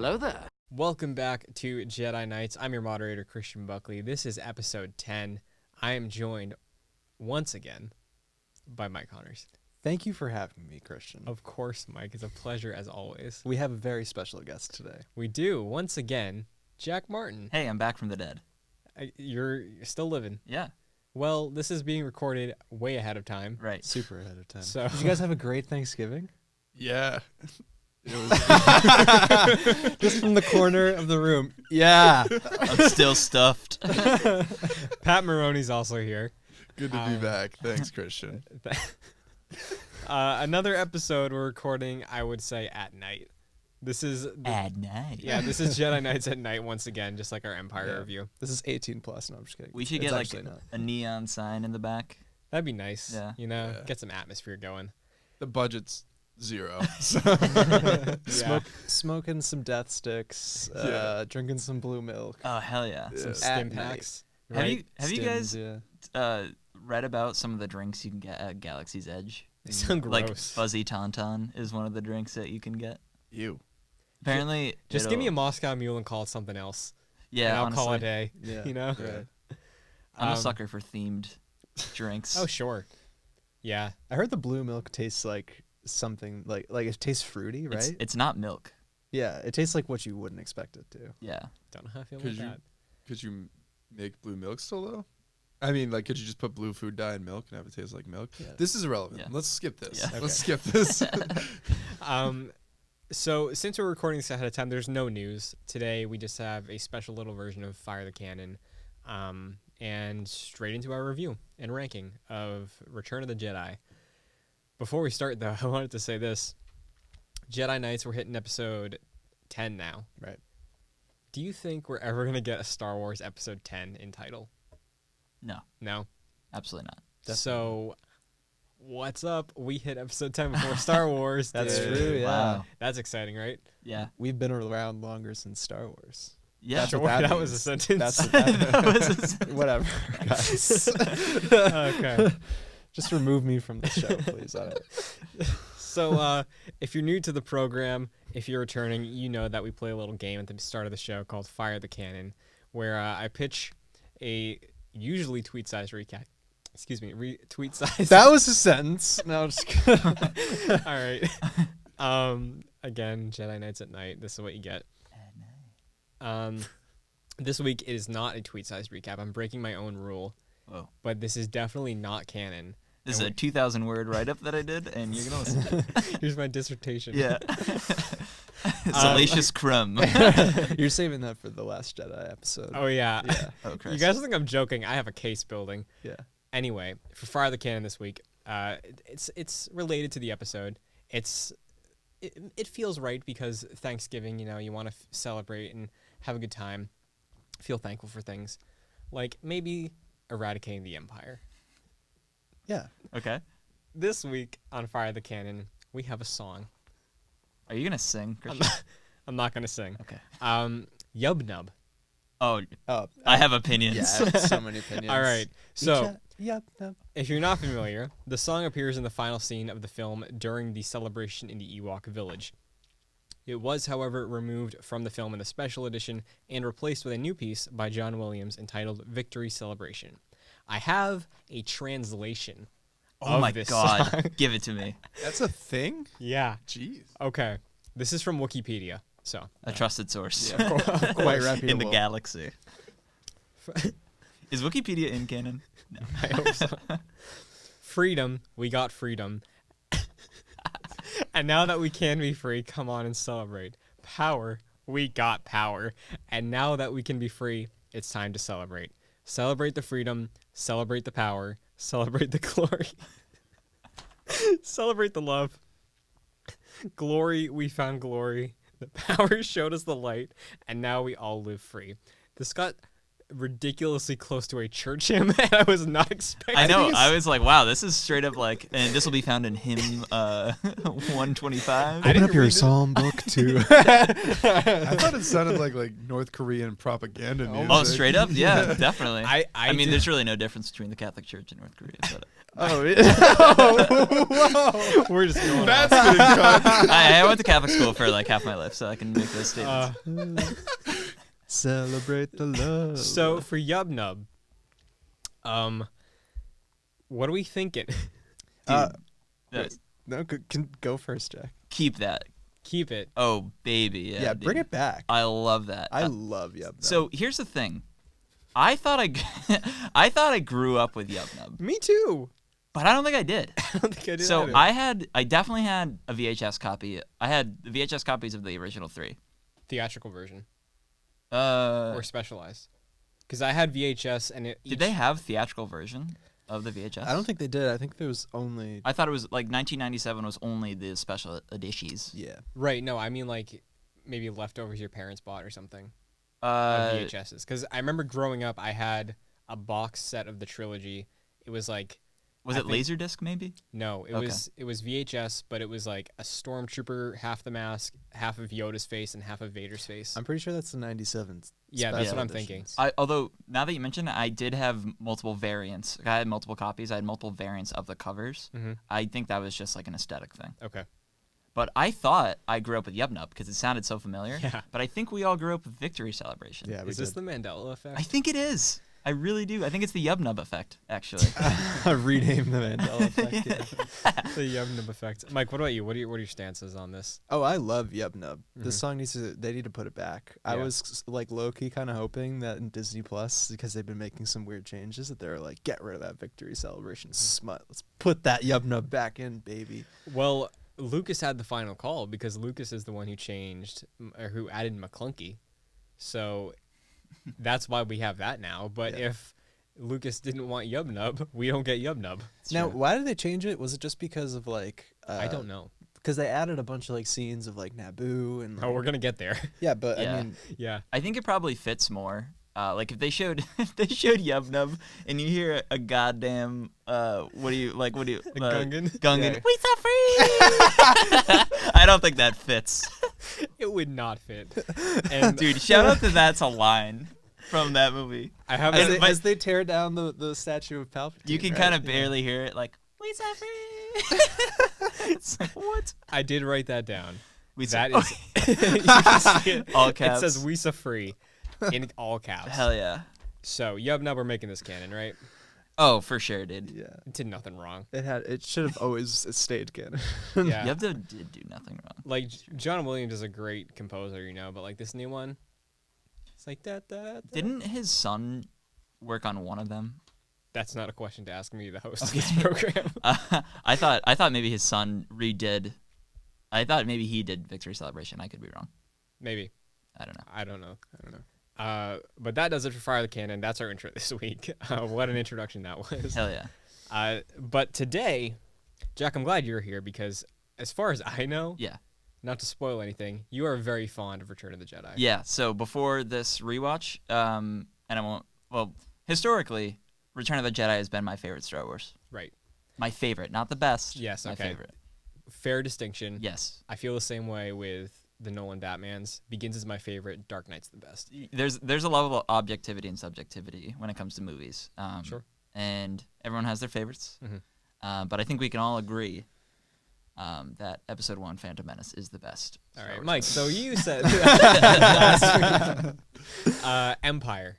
Hello there. Welcome back to Jedi Knights. I'm your moderator, Christian Buckley. This is episode 10. I am joined once again by Mike Connors. Thank you for having me, Christian. Of course, Mike. It's a pleasure as always. We have a very special guest today. We do, once again, Jack Martin. Hey, I'm back from the dead. You're still living. Yeah, Well, this is being recorded way ahead of time. right. Super ahead of time. So Did you guys have a great Thanksgiving? Yeah. It was Just from the corner of the room. Yeah. I'm still stuffed. Pat Maroney's also here. good to be back. Thanks, Christian. Another episode we're recording, I would say, at night. This is At night. Yeah, this is Jedi Knights at night once again, just like our Empire review. This is 18 plus. No, I'm just kidding. We should It's get like actually not. a neon sign in the back. That'd be nice. Yeah. Yeah. Yeah. Get some atmosphere going. The budget's zero. So Smoking some death sticks, Yeah. drinking some blue milk. Oh hell yeah! Yeah. Some stim At night. packs. Have Right? you Stims, guys yeah. read about some of the drinks you can get at Galaxy's Edge? They sound Like gross. Fuzzy Tauntaun is one of the drinks that you can get. you. Apparently, Just give me a it'll- Moscow Mule and call it something else. yeah. And I'll honestly, call it a day. Yeah. You know? Right. I'm a Um, sucker for themed drinks. Oh, sure. Yeah. I heard the blue milk tastes like something like it tastes fruity, right? It's not milk. Yeah, it tastes like what you wouldn't expect it to. Yeah. Don't know how I feel Could about you- that. Could you make blue milk still, though? I mean, like, could you just put blue food dye in milk and have it taste like milk? Yeah. This is irrelevant. Yeah. Let's skip this. Yeah. Let's skip this. So since we're recording this ahead of time, there's no news. Today we just have a special little version of Fire the Cannon, and straight into our review and ranking of Return of the Jedi. Before we start, though, I wanted to say this. Jedi Knights, we're hitting episode 10 now. Right. Do you think we're ever going to get a Star Wars episode 10 in title? No, No? absolutely not. So, what's up? We hit episode 10 before Star Wars. That's dude. true, yeah. Wow. That's exciting, right? Yeah. We've been around longer since Star Wars. Yeah. That's Sure, what that that was a means. sentence. That's what that That was a Whatever, guys. Okay. Just remove me from the show, please. So, if you're new to the program, if you're returning, you know that we play a little game at the start of the show called Fire the Cannon, where I pitch a usually tweet-sized recap. Excuse me, tweet-sized. That was a sentence. No, just kidding. All right. Again, Jedi Knights at night. This is what you get. This week it is not a tweet-sized recap. I'm breaking my own rule, Whoa. but this is definitely not canon. This is a 2,000 word write up that I did, and you're gonna listen to it. Here's my dissertation. Yeah. Salacious crumb. You're saving that for the Last Jedi episode. Oh yeah. Yeah. Oh, You Christ. guys think I'm joking? I have a case building. Yeah. Anyway, for Fire the Cannon this week, it's related to the episode. It feels right because Thanksgiving, you want to celebrate and have a good time, feel thankful for things, like maybe eradicating the Empire. Yeah. Okay. This week on Fire the Cannon, we have a song. Are you gonna sing, Christian? I'm not gonna sing. Okay. Yub Nub. Oh, Oh, I have opinions. yeah. I have so many opinions. All right. So, Yep. No. if you're not familiar, the song appears in the final scene of the film during the celebration in the Ewok village. It was, however, removed from the film in the special edition and replaced with a new piece by John Williams entitled Victory Celebration. I have a translation Oh of my this God. song. Give it to me. That's a thing? Yeah. Jeez. Okay. This is from Wikipedia. So, A trusted source. Yeah, quite reputable. In the galaxy. Is Wikipedia in canon? No. I hope so. Freedom. We got freedom. And now that we can be free, come on and celebrate. Power. We got power. And now that we can be free, it's time to celebrate. Celebrate the freedom. Celebrate the power. Celebrate the glory. Celebrate the love. Glory, we found glory. The power showed us the light. And now we all live free. This got ridiculously close to a church hymn, and I was not expecting. I know. I was like, wow, this is straight up like, and this will be found in hymn 125. Open up your psalm book too. I thought it sounded like North Korean propaganda music. Oh, straight up? Yeah, definitely. I mean, did- there's really no difference between the Catholic Church and North Korea. But Oh, whoa. We're just going That's off. been cut. I went to Catholic school for like half my life, so I can make those statements. Celebrate the love. So for Yub Nub, what are we thinking? Uh, no, can go first, Jack. keep that. Keep it. Oh, baby. Yeah, Yeah, dude. bring it back. I love that. I love Yub Nub. So here's the thing. I thought I grew up with Yub Nub, Me too. but I don't think I did. I don't think I did. So either. I definitely had a VHS copy. I had the VHS copies of the original 3. theatrical version Uh, or specialized, because I had VHS and it. did they have theatrical version of the VHS? I don't think they did. I think there was only. I thought it was like 1997 was only the special editions. Yeah. Right. No, I mean like maybe leftovers your parents bought or something. Uh, VHSs, because I remember growing up, I had a box set of the trilogy. It was like was I it think- Laserdisc maybe? no, it Okay. was VHS, but it was like a stormtrooper, half the mask, half of Yoda's face, and half of Vader's face. I'm pretty sure that's the 97. Yeah, that's special what I'm thinking. editions. Although now that you mention it, I did have multiple variants. I had multiple copies. I had multiple variants of the covers. Mhm. I think that was just like an aesthetic thing. Okay. But I thought I grew up with Yub Nub because it sounded so familiar. Yeah. But I think we all grew up with Victory Celebration. Yeah, we Is this did. the Mandela effect? I think it is. I really do. I think it's the Yub Nub effect, actually. Rename the Mandela effect. Yeah. The Yub Nub effect. Mike, what about you? What are your stances on this? Oh, I love Yub Nub. Mhm. This song they need to put it back. I Yeah. was like low key kind of hoping that in Disney Plus, because they've been making some weird changes, that they're like, get rid of that Victory Celebration smut. Let's put that Yub Nub back in, baby. Well, Lucas had the final call because Lucas is the one who changed or who added McClunky. So that's why we have that now. But Yeah. if Lucas didn't want Yub Nub, we don't get Yub Nub. Now, true. why did they change it? Was it just because of like? I don't know. Because they added a bunch of like scenes of like Naboo and. Oh, like- we're gonna get there. Yeah, but Yeah. I mean, Yeah. I think it probably fits more. Like if they showed Yub Nub and you hear a goddamn what do you Gungan? Gungan, Yeah. we so free. I don't think that fits. It would not fit. And Dude, shout out to that's a line from that movie. I have as, And they, my- as they tear down the statue of Palpatine, You can right? kind of Yeah. barely hear it, like we so free. It's like what? I did write that down. We That so- is you can see it. All It caps. says Wisa free in all caps. Hell yeah. So Yub Nub, we're making this canon, right? Oh, for sure, dude. Yeah, It did nothing wrong. it should have always stayed canon. Yeah. Yub Nub did do nothing wrong. Like John Williams is a great composer, but like this new one, it's like that. Didn't his son work on one of them? That's not a question to ask me, the host of this program. I thought maybe his son redid. I thought maybe he did Victory Celebration. I could be wrong. Maybe. I don't know. I don't know. But that does it for Fire the Cannon. That's our intro this week. What an introduction that was. Hell yeah. But today, Jack, I'm glad you're here because as far as I know, Yeah. not to spoil anything, you are very fond of Return of the Jedi. Yeah. So before this rewatch, and I won't. Well, historically, Return of the Jedi has been my favorite Star Wars. Right. My favorite, not the best. Yes, My okay. favorite. Fair distinction. Yes. I feel the same way with the Nolan Batmans. Begins is my favorite. Dark Knight's the best. There's a level of objectivity and subjectivity when it comes to movies. Sure. And everyone has their favorites. Mhm. But I think we can all agree that Episode 1, Phantom Menace, is the best. All Star right, Wars Mike. movie. So you said last week, Empire.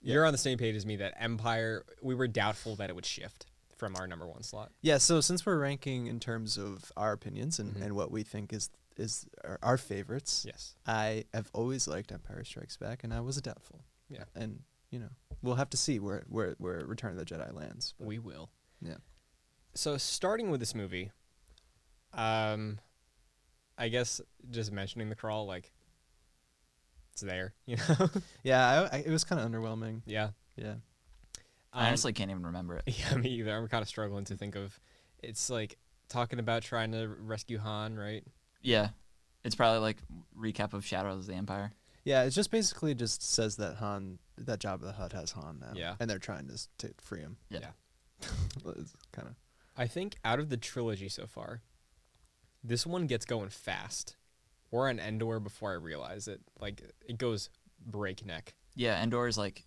You're on the same page as me that Empire. We were doubtful that it would shift from our number one slot. Yeah, so since we're ranking in terms of our opinions and, Mhm. and what we think is our favorites, Yes. I have always liked Empire Strikes Back, and I was doubtful. Yeah. And we'll have to see where Return of the Jedi lands. But We will. Yeah. So starting with this movie, I guess just mentioning the crawl, like it's there, Yeah, it was kind of underwhelming. Yeah. Yeah. I honestly can't even remember it. Yeah, me either. I'm kind of struggling to think of. It's like talking about trying to rescue Han, right? Yeah. It's probably like recap of Shadows of the Empire. Yeah, it just basically just says that Jabba the Hutt has Han now. Yeah. And they're trying to free him. Yeah. It's kind of. I think out of the trilogy so far, this one gets going fast. We're on Endor before I realize it. Like, it goes breakneck. Yeah, Endor is like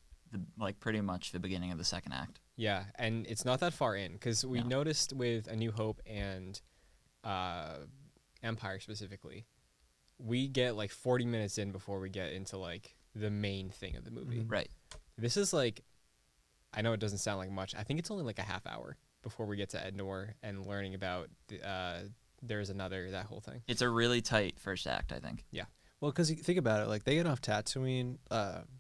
pretty much the beginning of the second act. Yeah, and it's not that far in because we No. noticed with A New Hope and Empire specifically, we get like 40 minutes in before we get into like the main thing of the movie. Right. This is like, I know it doesn't sound like much. I think it's only like a half hour before we get to Endor and learning about there's another, that whole thing. It's a really tight first act, I think. Well, because you think about it, like they get off Tatooine,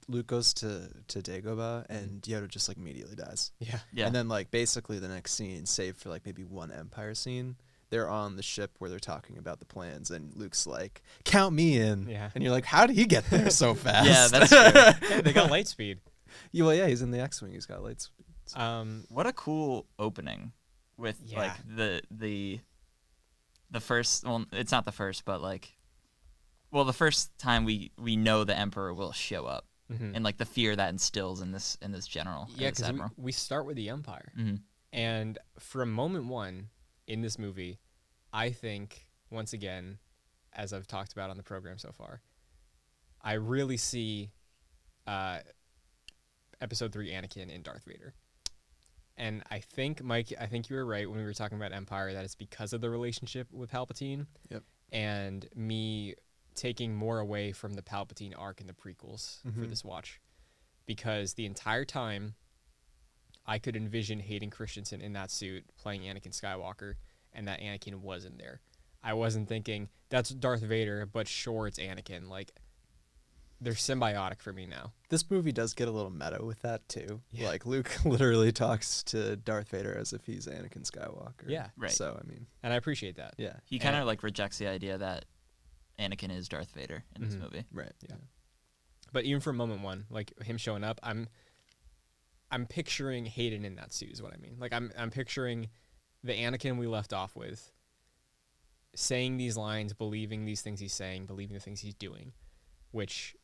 Luke goes to Dagobah, and Yoda just like immediately dies. Yeah. Yeah. And then like basically the next scene, save for like maybe one Empire scene, they're on the ship where they're talking about the plans, and Luke's like, "Count me in." Yeah. And you're like, "How did he get there so fast?" Yeah, that's true. Hey, they got light speed. Yeah, well, yeah, he's in the X-wing. He's got lights. What a cool opening with Yeah. like the first. Well, it's not the first, but like, well, the first time we know the Emperor will show up, Mhm. and like the fear that instills in this general. Yeah, this because admiral. we start with the Empire. Mhm. And from moment one in this movie, I think, once again, as I've talked about on the program so far, I really see Episode 3 Anakin in Darth Vader. And I think, Mike, you were right when we were talking about Empire, that it's because of the relationship with Palpatine. Yep. And me taking more away from the Palpatine arc in the prequels for Mhm. this watch. Because the entire time, I could envision Hayden Christensen in that suit playing Anakin Skywalker, and that Anakin wasn't there. I wasn't thinking, that's Darth Vader, but sure, it's Anakin. Like, they're symbiotic for me now. This movie does get a little meta with that too. Yeah. Like Luke literally talks to Darth Vader as if he's Anakin Skywalker. Yeah. Right. So I mean, And I appreciate that. yeah, He kind of like rejects the idea that Anakin is Darth Vader in this Mhm. movie. right. Yeah. But even from moment one, like him showing up, I'm picturing Hayden in that suit is what I mean. Like I'm picturing the Anakin we left off with saying these lines, believing these things he's saying, believing the things he's doing, which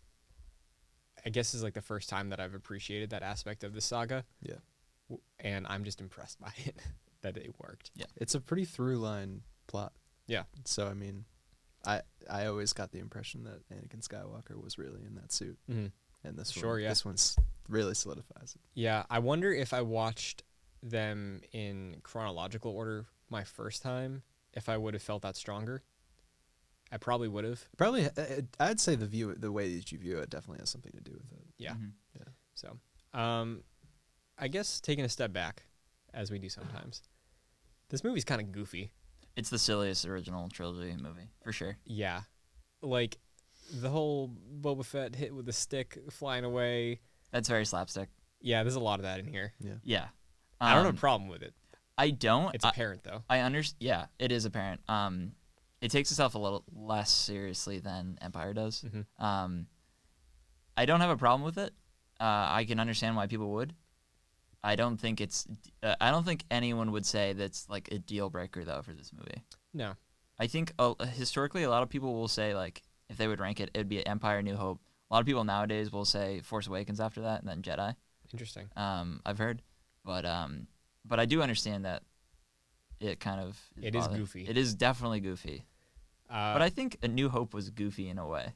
I guess is like the first time that I've appreciated that aspect of the saga. Yeah. And I'm just impressed by it that it worked. It's a pretty through line plot. Yeah. So I mean, I always got the impression that Anakin Skywalker was really in that suit, Mm-hmm. and this Sure, one, yeah. this one's really solidifies it. Yeah, I wonder if I watched them in chronological order my first time, if I would have felt that stronger. I probably would have. Probably, I'd say the way that you view it definitely has something to do with it. Yeah. Mhm. So, I guess taking a step back, as we do sometimes, this movie's kind of goofy. It's the silliest original trilogy movie for sure. Yeah. Like, the whole Boba Fett hit with the stick flying away. That's very slapstick. Yeah, there's a lot of that in here. Yeah. I don't have a problem with it. I don't. It's apparent, though. I understand. Yeah, it is apparent. It takes itself a little less seriously than Empire does. Mhm. I don't have a problem with it. I can understand why people would. I don't think it's. I don't think anyone would say that's like a deal breaker though for this movie. No. I think historically a lot of people will say like if they would rank it, it'd be Empire, New Hope. A lot of people nowadays will say Force Awakens after that, and then Jedi. Interesting. I've heard, but I do understand that it kind of It is bothered. goofy. It is definitely goofy. But I think A New Hope was goofy in a way,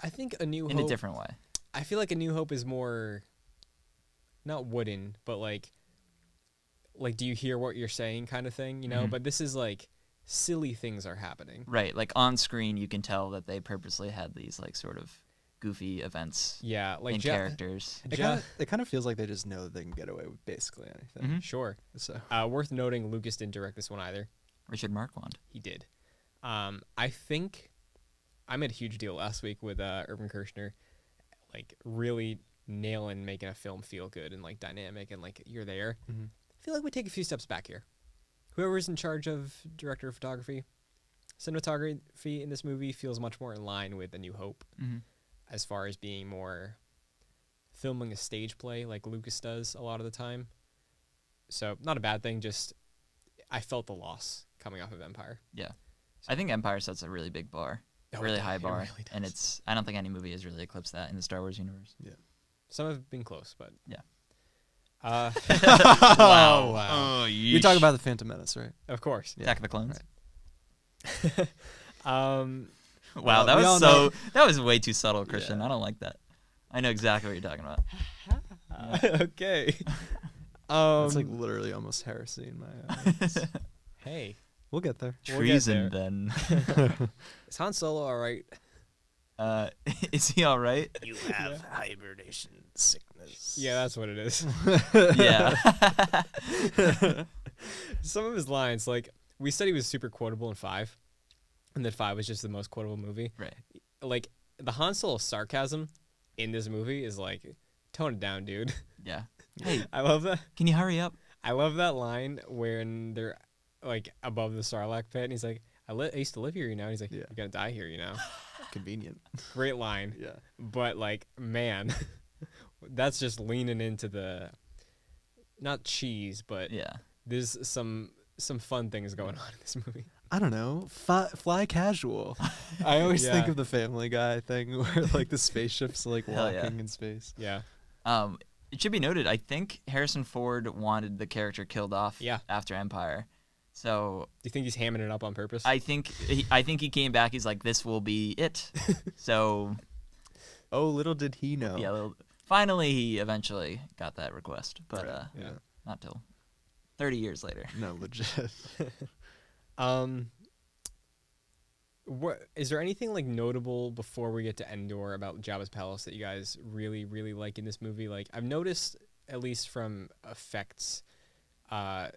I think A New in Hope... a different way. I feel like A New Hope is more, not wooden, but like do you hear what you're saying kind of thing, you know? Mhm. But this is like silly things are happening. Right, like on screen, you can tell that they purposely had these like sort of goofy events Yeah, like and characters. It kind of feels like they just know that they can get away with basically anything. Mhm. Sure. So Worth noting, Lucas didn't direct this one either. Richard Marquand. He did. I think I made a huge deal last week with Urban Kirshner, like really nailing making a film feel good and like dynamic and like you're there. Mhm. I feel like we take a few steps back here. Whoever's in charge of director of photography, cinematography in this movie feels much more in line with A New Hope Mm-hmm. as far as being more filming a stage play like Lucas does a lot of the time. So not a bad thing, just I felt the loss coming off of Empire. I think Empire sets a really big bar. really high it bar, really and does. I don't think any movie has really eclipsed that in the Star Wars universe. Some have been close, but Yeah. Wow. Oh, You're talking about the Phantom Menace, right? Of course. Attack of the Clones. Um, Wow, Well, we all know- that was way too subtle, Christian. Yeah. I don't like that. I know exactly what you're talking about. okay. It's like literally almost heresy in my eyes. Hey, We'll get there. We'll get Treason, there. then. is Han Solo all right? Is he all right? You have hibernation sickness. Yeah, that's what it is. Yeah. Some of his lines, like we said, he was super quotable in 5, and that 5 was just the most quotable movie. Right. Like the Han Solo sarcasm in this movie is like, tone it down, dude. Yeah. Hey, I love that. can you hurry up? I love that line when they're like above the Sarlacc pit, and he's like, I used to live here, you know. And he's like, Yeah. you're gonna die here, you know. Convenient. Great line. Yeah. But like, man, that's just leaning into the not cheese, but Yeah. there's some fun things going on in this movie. I don't know. Fly casual. I always think Yeah. of the Family Guy thing where like the spaceship's like Hell yeah. walking in space. Yeah. It should be noted, I think Harrison Ford wanted the character killed off Yeah. after Empire. So Do you think he's hamming it up on purpose? I think he came back. He's like, this will be it. So Oh, little did he know. yeah, finally he eventually got that request, but Right. Yeah. not till 30 years later. No, legit. What is there anything like notable before we get to Endor about Jabba's palace that you guys really, really like in this movie? Like I've noticed, at least from effects, I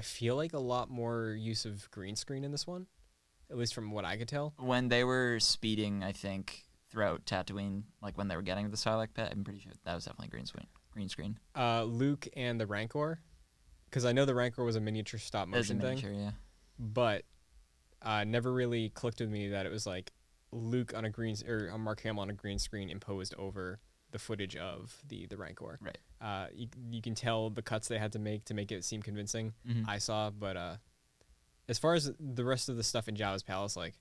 feel like a lot more use of green screen in this one, at least from what I could tell. When they were speeding, I think throughout Tatooine, like when they were getting to the Sarlacc pit, I'm pretty sure that was definitely green screen. Luke and the Rancor, because I know the Rancor was a miniature stop As a motion thing, miniature, yeah. but never really clicked with me that it was like Luke on a Mark Hamill on a green screen imposed over the footage of the Rancor. Right. You can tell the cuts they had to make it seem convincing. Mhm. I saw, but as far as the rest of the stuff in Jabba's palace, like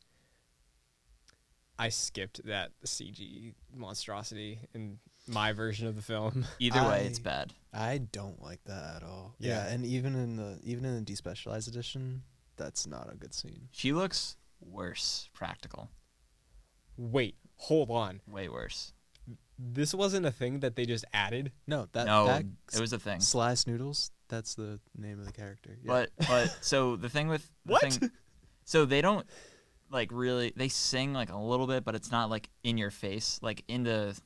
I skipped that CG monstrosity in my version of the film. Either way, it's bad. I don't like that at all. Yeah. Yeah, and even in the despecialized edition, that's not a good scene. She looks worse, practical. Wait, hold on. Way worse. This wasn't a thing that they just added. No, that It was a thing. Sly Snoodles, that's the name of the character. Yeah. But so the thing with so they don't like really they sing like a little bit, but it's not like in your face, like in the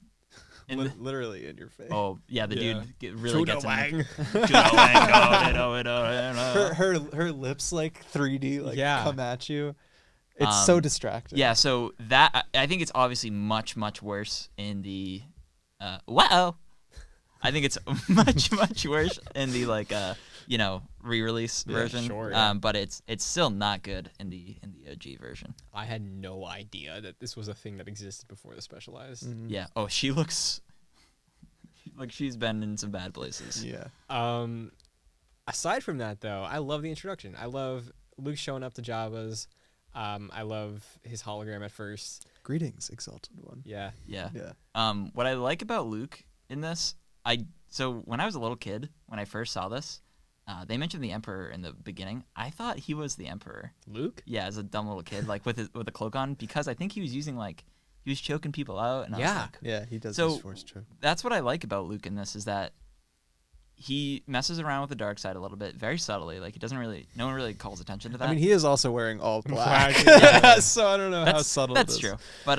literally in your face. oh yeah, the Yeah. dude really gets in Wang. Her lips like 3D like Yeah. come at you. It's so distracting. Yeah, so that I think it's obviously much worse in the wow. I think it's much worse in the like re-release version. sure, yeah. But it's still not good in the OG version. I had no idea that this was a thing that existed before the specialized. Mhm. Yeah. Oh, she looks like she's been in some bad places. Yeah. Aside from that, though, I love the introduction. I love Luke showing up to Jabba's. I love his hologram at first. Greetings, Exalted One. Yeah. Yeah. Yeah. What I like about Luke in this, so when I was a little kid, when I first saw this, they mentioned the Emperor in the beginning. I thought he was the Emperor. Luke? Yeah, as a dumb little kid, like with a cloak on, because I think he was he was choking people out. And I was Yeah. like, Yeah, he does So- his force choke. that's what I like about Luke in this is that he messes around with the dark side a little bit, very subtly. Like no one really calls attention to that. I mean, he is also wearing all black. Black, so I don't know how subtle That's it is. true. But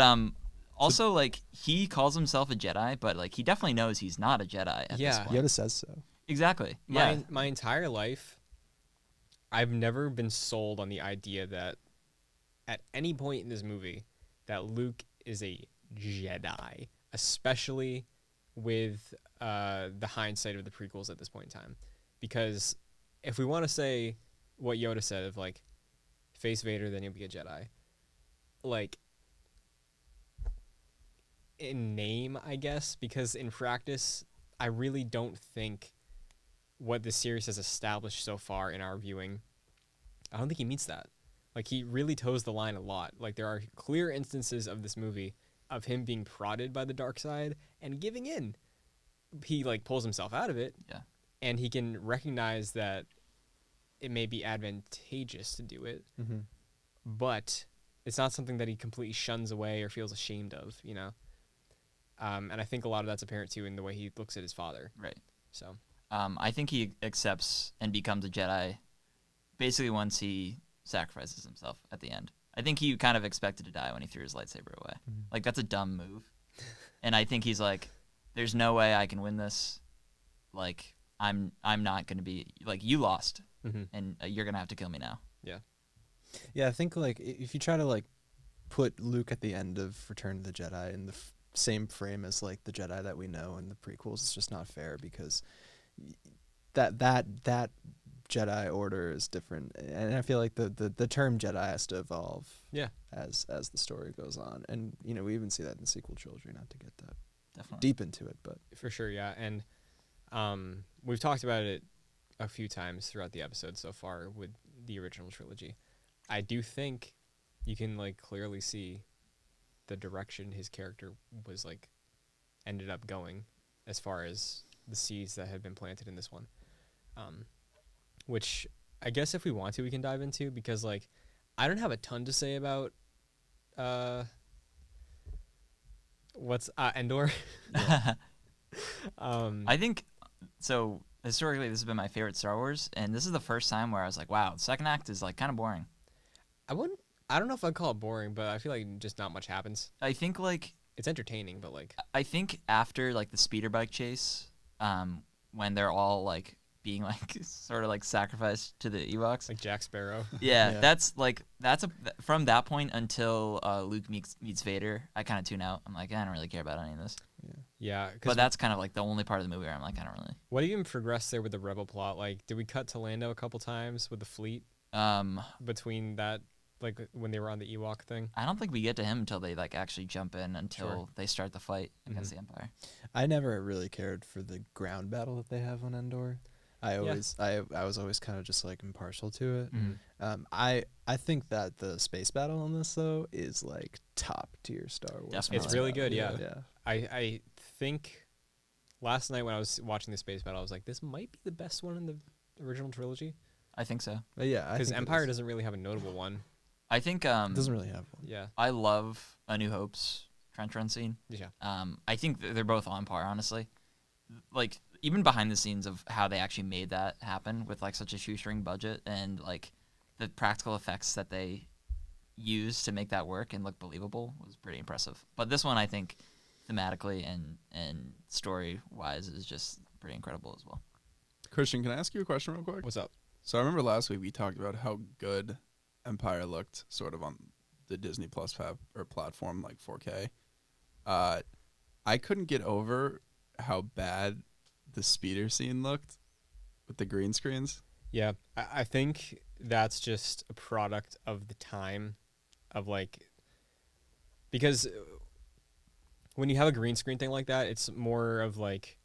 also like he calls himself a Jedi, but like he definitely knows he's not a Jedi at this Yeah. point. Yoda says so. Exactly. Yeah. My entire life, I've never been sold on the idea that at any point in this movie that Luke is a Jedi, especially with the hindsight of the prequels at this point in time. Because if we want to say what Yoda said of like face Vader, then you'll be a Jedi. Like in name, I guess, because in practice, I really don't think what the series has established so far in our viewing, I don't think he meets that. Like he really toes the line a lot. Like there are clear instances of this movie of him being prodded by the dark side and giving in. He like pulls himself out of it. Yeah. And he can recognize that it may be advantageous to do it, Mm-hmm. but it's not something that he completely shuns away or feels ashamed of, you know? And I think a lot of that's apparent too in the way he looks at his father. Right. So, I think he accepts and becomes a Jedi basically once he sacrifices himself at the end. I think he kind of expected to die when he threw his lightsaber away. Mhm. Like, that's a dumb move. And I think he's like, there's no way I can win this. Like, I'm not going to be, like, you lost, and you're going to have to kill me now. Yeah, I think like if you try to like put Luke at the end of Return of the Jedi in the same frame as like the Jedi that we know in the prequels, it's just not fair because that Jedi order is different, and I feel like the term Jedi has to evolve. Yeah. As the story goes on, and you know we even see that in the sequel trilogy. Not to get that Definitely. deep into it, but for sure, yeah. And we've talked about it a few times throughout the episode so far with the original trilogy. I do think you can like clearly see the direction his character was like ended up going as far as the seeds that had been planted in this one. Which I guess if we want to, we can dive into, because like I don't have a ton to say about what's Endor. I think, so historically this has been my favorite Star Wars, and this is the first time where I was like, wow, the second act is like kind of boring. I don't know if I'd call it boring, but I feel like just not much happens. I think like It's entertaining, but like I think after like the speeder bike chase, when they're all like being like sort of like sacrificed to the Ewoks. like Jack Sparrow. Yeah, Yeah. that's from that point until Luke meets Vader. I kind of tune out. I'm like, I don't really care about any of this. Yeah, But that's kind of like the only part of the movie where I'm like, I don't really. what even progressed there with the rebel plot? Like, did we cut to Lando a couple times with the fleet between that, like when they were on the Ewok thing? I don't think we get to him until they like actually jump in until Sure. they start the fight against the Empire. I never really cared for the ground battle that they have on Endor. I was always kind of just like impartial to it. Mm-hmm. I think that the space battle on this though is like top tier Star Wars. Definitely. It's space really battle. good, yeah. Yeah. I think last night when I was watching the space battle, I was like, this might be the best one in the original trilogy, I think so. But yeah, I because think it Empire is. doesn't really have a notable one. I think It doesn't really have one. Yeah, I love A New Hope's trench run scene. yeah, I think they're both on par, honestly. Like, even behind the scenes of how they actually made that happen with like such a shoestring budget, and like the practical effects that they used to make that work and look believable was pretty impressive. But this one, I think, thematically and story wise, is just pretty incredible as well. Christian, can I ask you a question real quick? What's up? So I remember last week we talked about how good Empire looked sort of on the Disney Plus platform, like 4K. I couldn't get over how bad the speeder scene looked with the green screens. Yeah, I think that's just a product of the time of like, because when you have a green screen thing like that, it's more of like,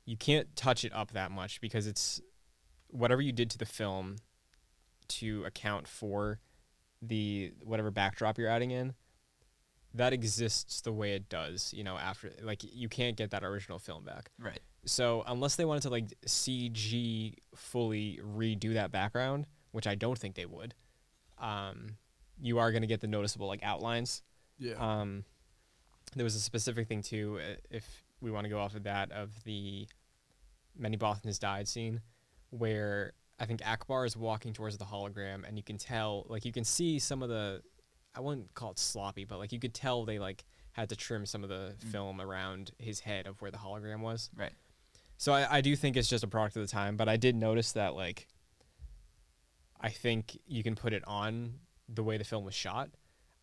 you can't touch it up that much because it's whatever you did to the film to account for the whatever backdrop you're adding in, that exists the way it does, you know, after, like, you can't get that original film back. Right. So unless they wanted to like CG fully redo that background, which I don't think they would, you are going to get the noticeable like outlines. Yeah. There was a specific thing too, if we want to go off of that, of the Many Bothan has died scene, where I think Akbar is walking towards the hologram, and you can tell, like, you can see some of the, I wouldn't call it sloppy, but like you could tell they like had to trim some of the film around his head of where the hologram was. Right. So I do think it's just a product of the time, but I did notice that, like, I think you can put it on the way the film was shot.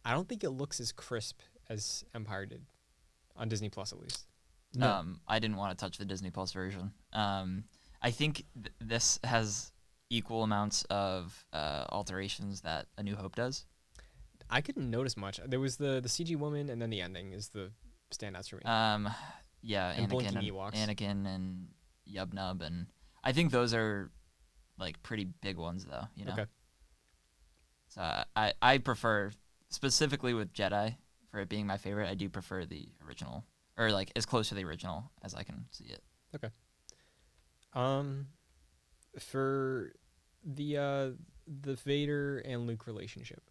I don't think it looks as crisp as Empire did on Disney Plus, at least. No. I didn't want to touch the Disney Plus version. I think this has equal amounts of alterations that A New Hope does. I couldn't notice much. There was the CG woman, and then the ending is the standouts for me. Yeah, And blinking Anakin Ewoks. Anakin and Yub Nub, and I think those are like pretty big ones, though. You know. Okay. So I prefer, specifically with Jedi, for it being my favorite, I do prefer the original, or like as close to the original as I can see it. For the Vader and Luke relationship,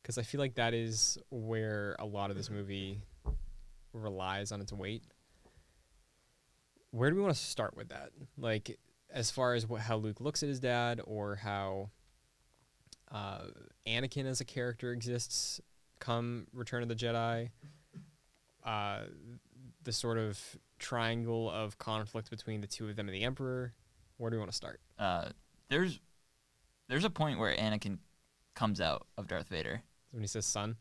because I feel like that is where a lot of this movie relies on its weight. Where do we want to start with that? Like, as far as how Luke looks at his dad, or how Anakin as a character exists come Return of the Jedi, the sort of triangle of conflict between the two of them and the Emperor. Where do we want to start? There's a point where Anakin comes out of Darth Vader. When he says son?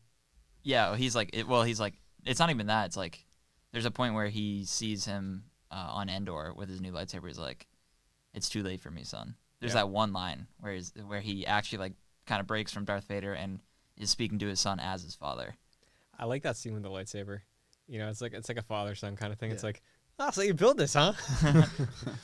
Yeah, he's like, he's like, it's not even that. It's like, there's a point where he sees him on Endor with his new lightsaber. He's like, "It's too late for me, son." There's that one line where he actually like kind of breaks from Darth Vader and is speaking to his son as his father. I like that scene with the lightsaber. You know, it's like a father-son kind of thing. Yeah. It's like, oh, so you build this, huh?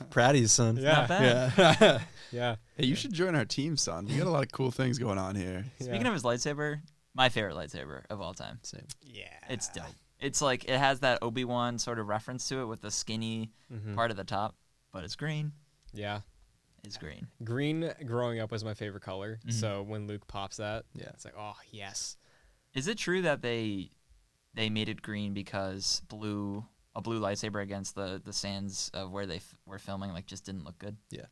Pratty's son. Yeah. Not bad. Yeah. Yeah. Hey, you should join our team, son. We got a lot of cool things going on here. Speaking of his lightsaber, my favorite lightsaber of all time. Same. Yeah. It's dope. It's like, it has that Obi-Wan sort of reference to it with the skinny part at the top, but it's green. Yeah. It's green. Green growing up was my favorite color. So when Luke pops that, it's like, oh, yes. Is it true that they made it green because a blue lightsaber against the sands of where they were filming like just didn't look good? Yeah.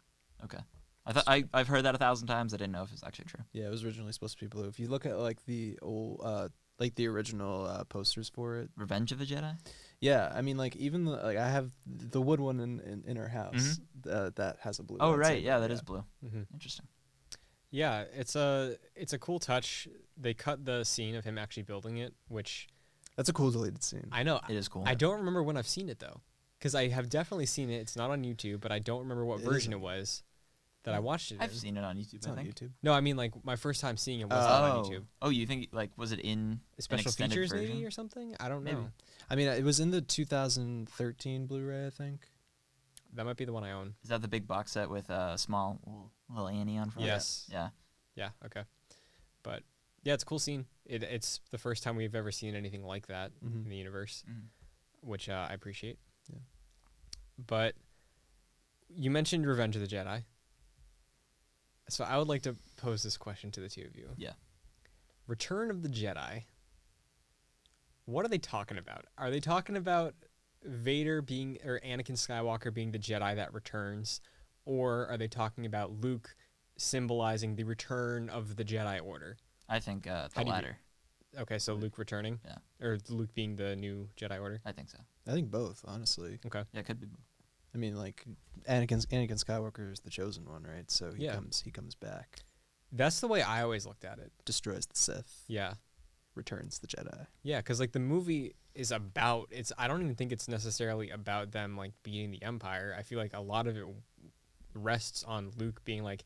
Okay. I've heard that 1,000 times. I didn't know if it's actually true. Yeah, it was originally supposed to be blue. If you look at like the old, like the original posters for it, Revenge of the Jedi. Yeah, I mean, like even like I have the wood one in our house that has a blue. Oh right, lightsaber. yeah, that is blue. Interesting. Yeah, it's a cool touch. They cut the scene of him actually building it, which that's a cool deleted scene. I know it is cool. I don't remember when I've seen it though, because I have definitely seen it. It's not on YouTube, but I don't remember what version it was that I watched it. I've seen it on YouTube. It's on YouTube. No, I mean like my first time seeing it was not on YouTube. Oh, you think like was it in Special an extended features version? maybe or something? I don't know. Maybe. I mean, it was in the 2013 Blu-ray, I think. That might be the one I own. Is that the big box set with small little Annie on front? Yes. Yeah. Yeah. Okay. But yeah, it's a cool scene. It's the first time we've ever seen anything like that in the universe, which I appreciate. Yeah. But you mentioned Revenge of the Jedi. So I would like to pose this question to the two of you. Yeah. Return of the Jedi. What are they talking about? Are they talking about Vader being, or Anakin Skywalker being the Jedi that returns? Or are they talking about Luke symbolizing the return of the Jedi Order? I think the latter. Okay, so Luke returning? Yeah. Or Luke being the new Jedi Order? I think so. I think both, honestly. Okay. Yeah, it could be both. I mean, like Anakin Skywalker is the chosen one, right? So he Yeah. comes back, That's the way I always looked at it. destroys the Sith, Yeah. returns the Jedi. Yeah, because like the movie is about, I don't even think it's necessarily about them like beating the Empire. I feel like a lot of it rests on Luke being like,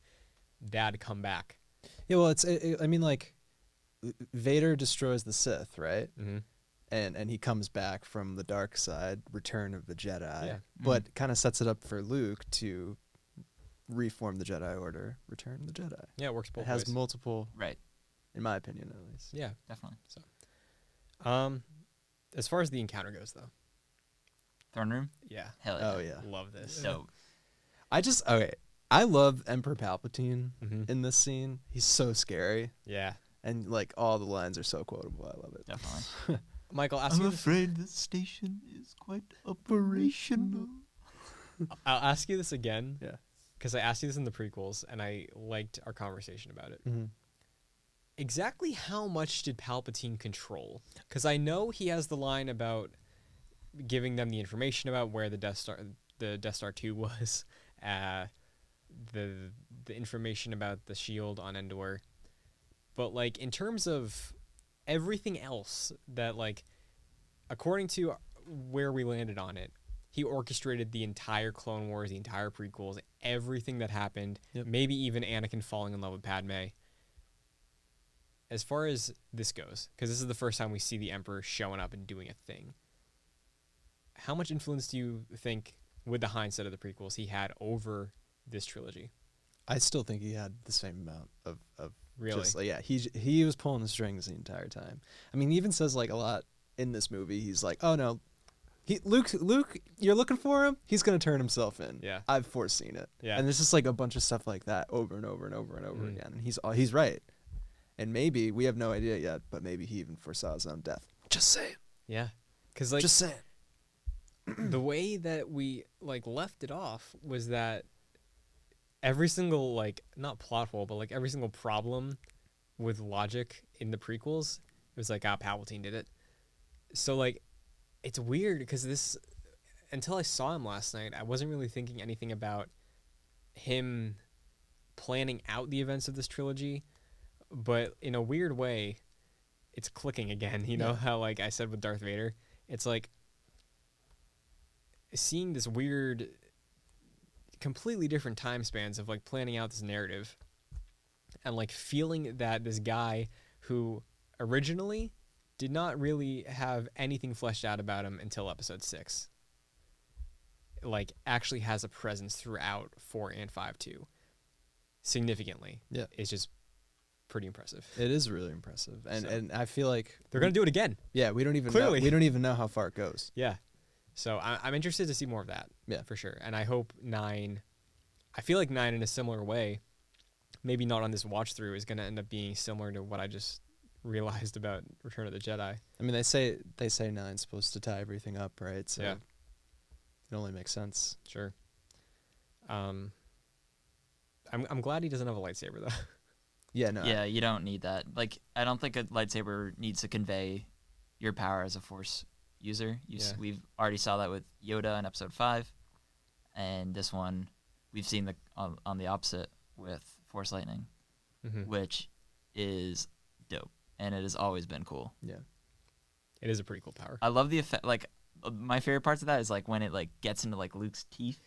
Dad, come back. Yeah, well, I mean, like Vader destroys the Sith, right? Mm-hmm. And he comes back from the dark side, Return of the Jedi. Yeah. But kind of sets it up for Luke to reform the Jedi Order, Return the Jedi. Yeah, it works both It has ways. multiple, Right. in my opinion, at least. Yeah. Definitely. As far as the encounter goes, though. Throne room. Yeah. Hell yeah. Oh yeah. Love this. So I love Emperor Palpatine Mhm. in this scene. He's so scary, Yeah. and like all the lines are so quotable. I love it. definitely. Michael, ask you this, afraid the station is quite operational. I'll ask you this again. Yeah. Because I asked you this in the prequels, and I liked our conversation about it. Mm-hmm. Exactly how much did Palpatine control? Because I know he has the line about giving them the information about where the Death Star 2 was, the information about the shield on Endor. But like in terms of everything else that like, according to where we landed on it, he orchestrated the entire Clone Wars, the entire prequels, everything that happened, Yep. maybe even Anakin falling in love with Padme. As far as this goes, because this is the first time we see the Emperor showing up and doing a thing, how much influence do you think, with the hindsight of the prequels, he had over this trilogy? I still think he had the same amount of Really? just, yeah, he was pulling the strings the entire time. I mean, he even says like a lot in this movie. He's like, "Oh no, Luke, you're looking for him. He's gonna turn himself in. Yeah. I've foreseen it." Yeah. And there's just like a bunch of stuff like that over and over and over and over Mhm. again. And he's right. And maybe we have no idea yet, but maybe he even foresaw his own death. Just saying. Yeah. Because like Just saying. the way that we like left it off was that every single like not plot hole, but like every single problem with logic in the prequels, it was like, Palpatine did it. So like, it's weird because this, until I saw him last night, I wasn't really thinking anything about him planning out the events of this trilogy, but in a weird way, it's clicking again. You know Yeah. how like I said with Darth Vader, it's like seeing this weird, completely different time spans of like planning out this narrative and like feeling that this guy who originally did not really have anything fleshed out about him until episode 6 like actually has a presence throughout 4 and 5 too, significantly. Yeah. It's just pretty impressive. It is really impressive. And So- and I feel like They're gonna do it again. yeah, we don't even Clearly. know, we don't even know how far it goes. Yeah. So I'm interested to see more of that. Yeah. For sure. And I hope 9, I feel like 9 in a similar way, maybe not on this watch through, is going to end up being similar to what I just realized about Return of the Jedi. I mean, they say 9's supposed to tie everything up, right? So Yeah. it only makes sense. Sure. I'm glad he doesn't have a lightsaber though. Yeah, no. Yeah, you don't need that. Like, I don't think a lightsaber needs to convey your power as a Force user. Yeah. We've already saw that with Yoda in Episode 5, and this one we've seen on the opposite with Force lightning, Mhm. which is dope, and it has always been cool. Yeah. It is a pretty cool power. I love the effect. Like, my favorite parts of that is like when it like gets into like Luke's teeth,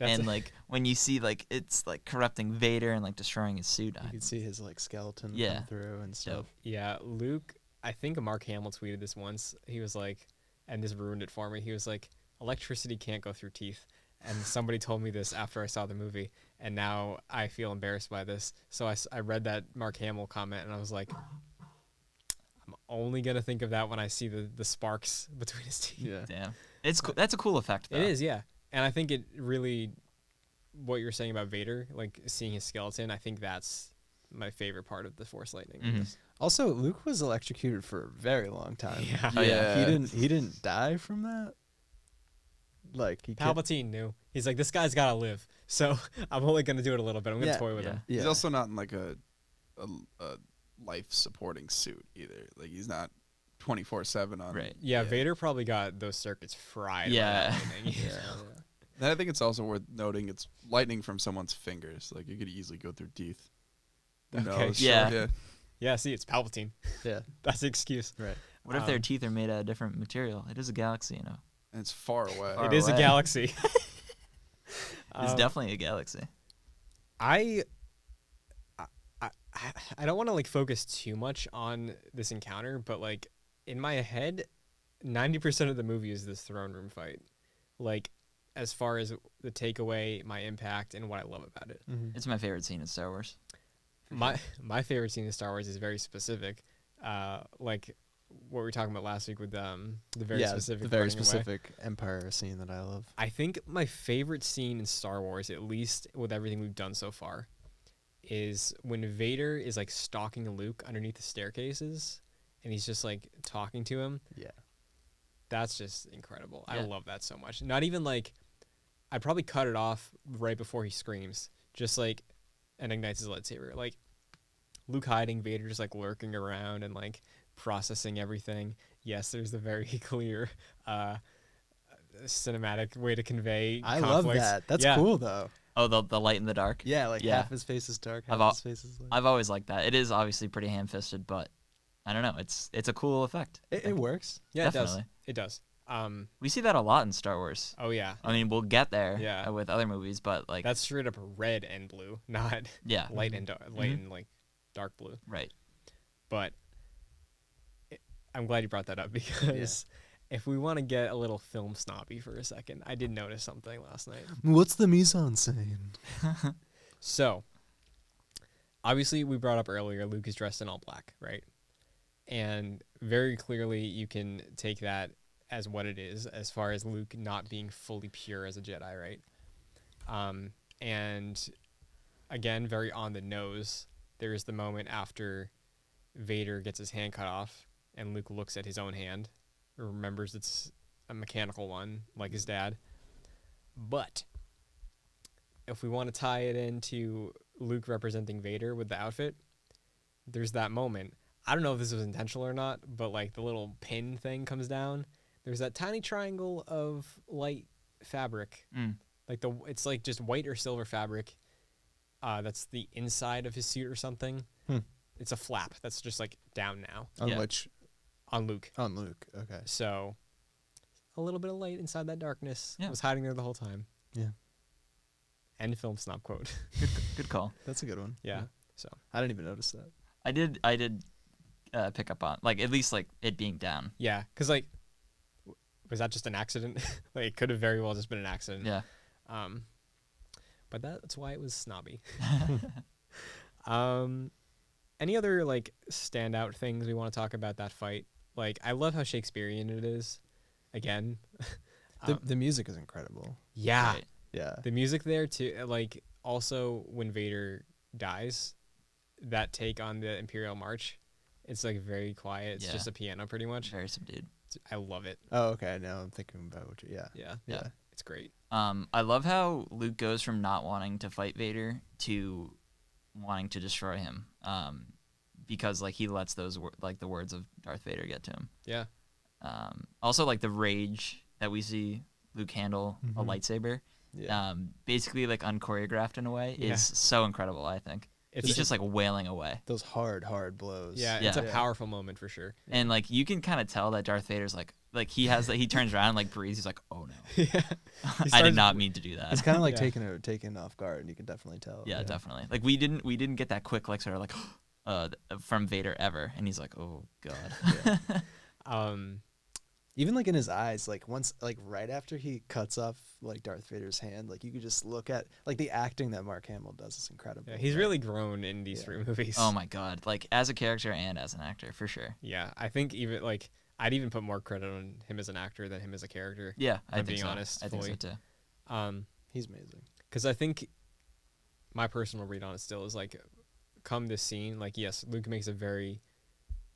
and like when you see like it's like corrupting Vader and like destroying his suit. You can see his like skeleton Yeah. come through and stuff. Dope. Yeah, Luke, I think Mark Hamill tweeted this once. He was like, and this ruined it for me. He was like, electricity can't go through teeth. And somebody told me this after I saw the movie, and now I feel embarrassed by this. So I read that Mark Hamill comment, and I was like, I'm only going to think of that when I see the sparks between his teeth. Yeah. Damn, it's cool. That's a cool effect. Though. It is, yeah. And I think it really, what you're saying about Vader, like seeing his skeleton, I think that's my favorite part of the Force lightning. Mhm. Also, Luke was electrocuted for a very long time. Yeah. Oh, yeah. He didn't die from that. Like he kept- Palpatine knew. He's like, this guy's got to live. So I'm only going to do it a little bit. I'm going to Yeah. toy with Yeah. him. Yeah. He's also not in like a life supporting suit either. Like he's not 24/7 on. Right. Yeah, Vader probably got those circuits fried. by Yeah. that lightning. yeah. And I think it's also worth noting it's lightning from someone's fingers. Like it could easily go through teeth. Who Okay, knows? sure. Yeah. Yeah, see, it's Palpatine. Yeah. That's the excuse. Right. What if their Um, teeth are made out of different material? It is a galaxy, you know. And it's far away. Far It is a away. galaxy. It's definitely a galaxy. I don't want to like focus too much on this encounter, but like in my head, 90% of the movie is this throne room fight. Like as far as the takeaway, my impact, and what I love about it. Mhm. It's my favorite scene in Star Wars. For My sure. my favorite scene in Star Wars is very specific. Like what we were talking about last week with the very yeah, specific the very running away. specific Empire scene that I love. I think my favorite scene in Star Wars, at least with everything we've done so far, is when Vader is like stalking Luke underneath the staircases and he's just like talking to him. Yeah. That's just incredible. I Yeah. love that so much. Not even like, I'd probably cut it off right before he screams, just like, and ignites his lightsaber. Like Luke hiding, Vader just like lurking around and like processing everything. Yes, there's the very clear cinematic way to convey I love conflicts. that. That's Yeah. cool though. Oh, the light in the dark. Yeah, like Yeah. half his face is dark, half I've al- his face is light. I've always liked that. It is obviously pretty ham-fisted, but I don't know. It's a cool effect. It works. Yeah, Definitely. it does. We see that a lot in Star Wars. Oh yeah, I mean, we'll get there Yeah. with other movies, but like that's straight up red and blue, not yeah, light and light Mhm. and like dark blue. right. But I'm glad you brought that up because if we want to get a little film snobby for a second, I did notice something last night. What's the mise en scene? So obviously we brought up earlier Luke is dressed in all black, right? And very clearly you can take that as what it is, as far as Luke not being fully pure as a Jedi, right? And again, very on the nose, there's the moment after Vader gets his hand cut off and Luke looks at his own hand, remembers it's a mechanical one like his dad. But if we want to tie it into Luke representing Vader with the outfit, there's that moment. I don't know if this was intentional or not, but like the little pin thing comes down. There's that tiny triangle of light fabric. Like it's like just white or silver fabric. That's the inside of his suit or something. It's a flap that's just like down now. On which? On Luke. On Luke. Okay. So a little bit of light inside that darkness was hiding there the whole time. Yeah. End film snob quote. Good call. That's a good one. Yeah. So I didn't even notice that. I did pick up on, like, at least like it being down. Yeah, because like, was that just an accident? Like, it could have very well just been an accident. Yeah. But that's why it was snobby. Any other like standout things we want to talk about that fight? Like, I love how Shakespearean it is. Again, The music is incredible. yeah, Right. Yeah. the music there too. Like, also when Vader dies, that take on the Imperial March, it's like very quiet. It's just a piano, pretty much. Very subdued. I love it. Oh, okay. Now I'm thinking about what Yeah, Yeah. it's great. I love how Luke goes from not wanting to fight Vader to wanting to destroy him. Because like he lets those the words of Darth Vader get to him. Yeah. Also like the rage that we see Luke handle a lightsaber, Yeah. basically like unchoreographed in a way, is so incredible. I think he's just like wailing away. Those hard blows. Yeah, it's a powerful moment for sure. And like you can kind of tell that Darth Vader's like he has he turns around and like breathes. He's like, oh no, Yeah. I did not mean to do that. It's kind of like Yeah. taken off guard, and you can definitely tell. Yeah, definitely. Like we didn't get that quick like sort of like from Vader ever, and he's like, oh god. Even like in his eyes, like once, like right after he cuts off like Darth Vader's hand, like you could just look at like the acting that Mark Hamill does is incredible. Yeah, he's really grown in these three movies. Oh my god, like as a character and as an actor for sure. Yeah, I think even like I'd even put more credit on him as an actor than him as a character. Yeah, if I'm think being so. honest. I think so fully. too. He's amazing. Because I think my personal read on it still is like, come this scene, like yes, Luke makes a very,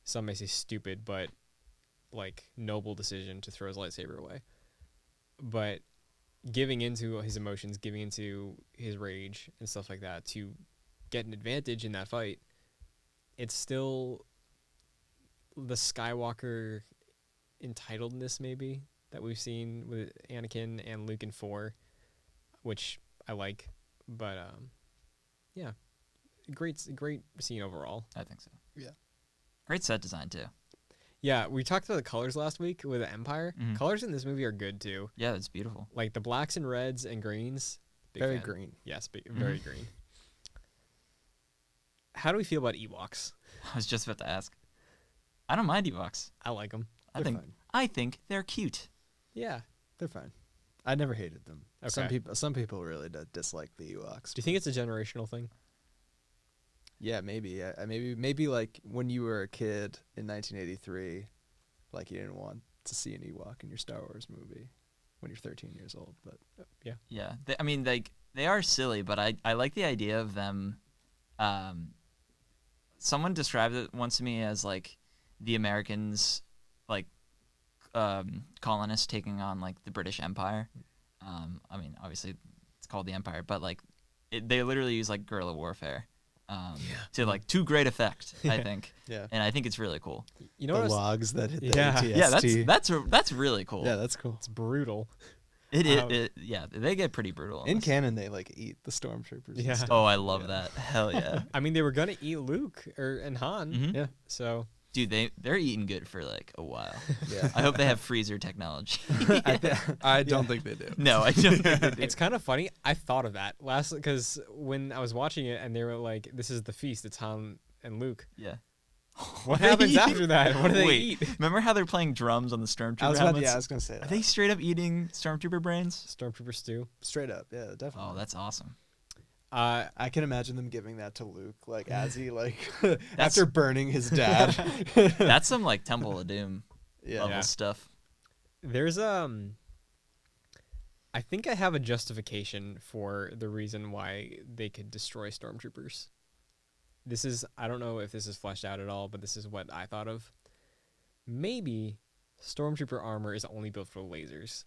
some may say stupid, but like noble decision to throw his lightsaber away. But giving into his emotions, giving into his rage and stuff like that to get an advantage in that fight, it's still the Skywalker entitledness maybe that we've seen with Anakin and Luke in 4, which I like. But yeah, great scene overall. I think so. Yeah. Great set design too. Yeah, we talked about the colors last week with the Empire. Mhm. Colors in this movie are good too. Yeah, it's beautiful. Like the blacks and reds and greens. Big Very fan. green. Yes, very green. How do we feel about Ewoks? I was just about to ask. I don't mind Ewoks. I like them. They're fine. I think they're cute. Yeah. They're fine. I never hated them. Okay. Some people really dislike the Ewoks. Do you think it's a generational thing? Yeah, maybe. Maybe like when you were a kid in 1983, like you didn't want to see an Ewok in your Star Wars movie when you're 13 years old. But Yeah. Yeah. I mean, they are silly, but I like the idea of them. Someone described it once to me as like the Americans, like colonists taking on like the British Empire. I mean, obviously it's called the Empire, but like they literally use like guerrilla warfare to great effect. I think. Yeah. And I think it's really cool. You know the what? logs that hit the Yeah. ATST. Yeah, that's really cool. Yeah, that's cool. It's brutal. Yeah, they get pretty brutal. In this. canon, they like eat the stormtroopers. Yeah. And stuff. Oh, I love that. Hell yeah. I mean, they were gonna eat Luke and Han. Mhm. Yeah. So Dude, they're eating good for like a while. Yeah. I hope they have freezer technology. I don't think they do. No, I don't think they do. it's kind of funny. I thought of that last because when I was watching it and they were like, "This is the feast. It's Han and Luke." Yeah. What happens after that? What do they Wait, eat? remember how they're playing drums on the Stormtrooper I was helmets? gonna say Are that. they straight up eating Stormtrooper brains? Stormtrooper stew. Straight up, yeah, definitely. Oh, that's awesome. I can imagine them giving that to Luke, like as he like after burning his dad. That's some like Temple of Doom level Yeah. stuff. There's I think I have a justification for the reason why they could destroy stormtroopers. I don't know if this is fleshed out at all, but this is what I thought of. Maybe stormtrooper armor is only built for lasers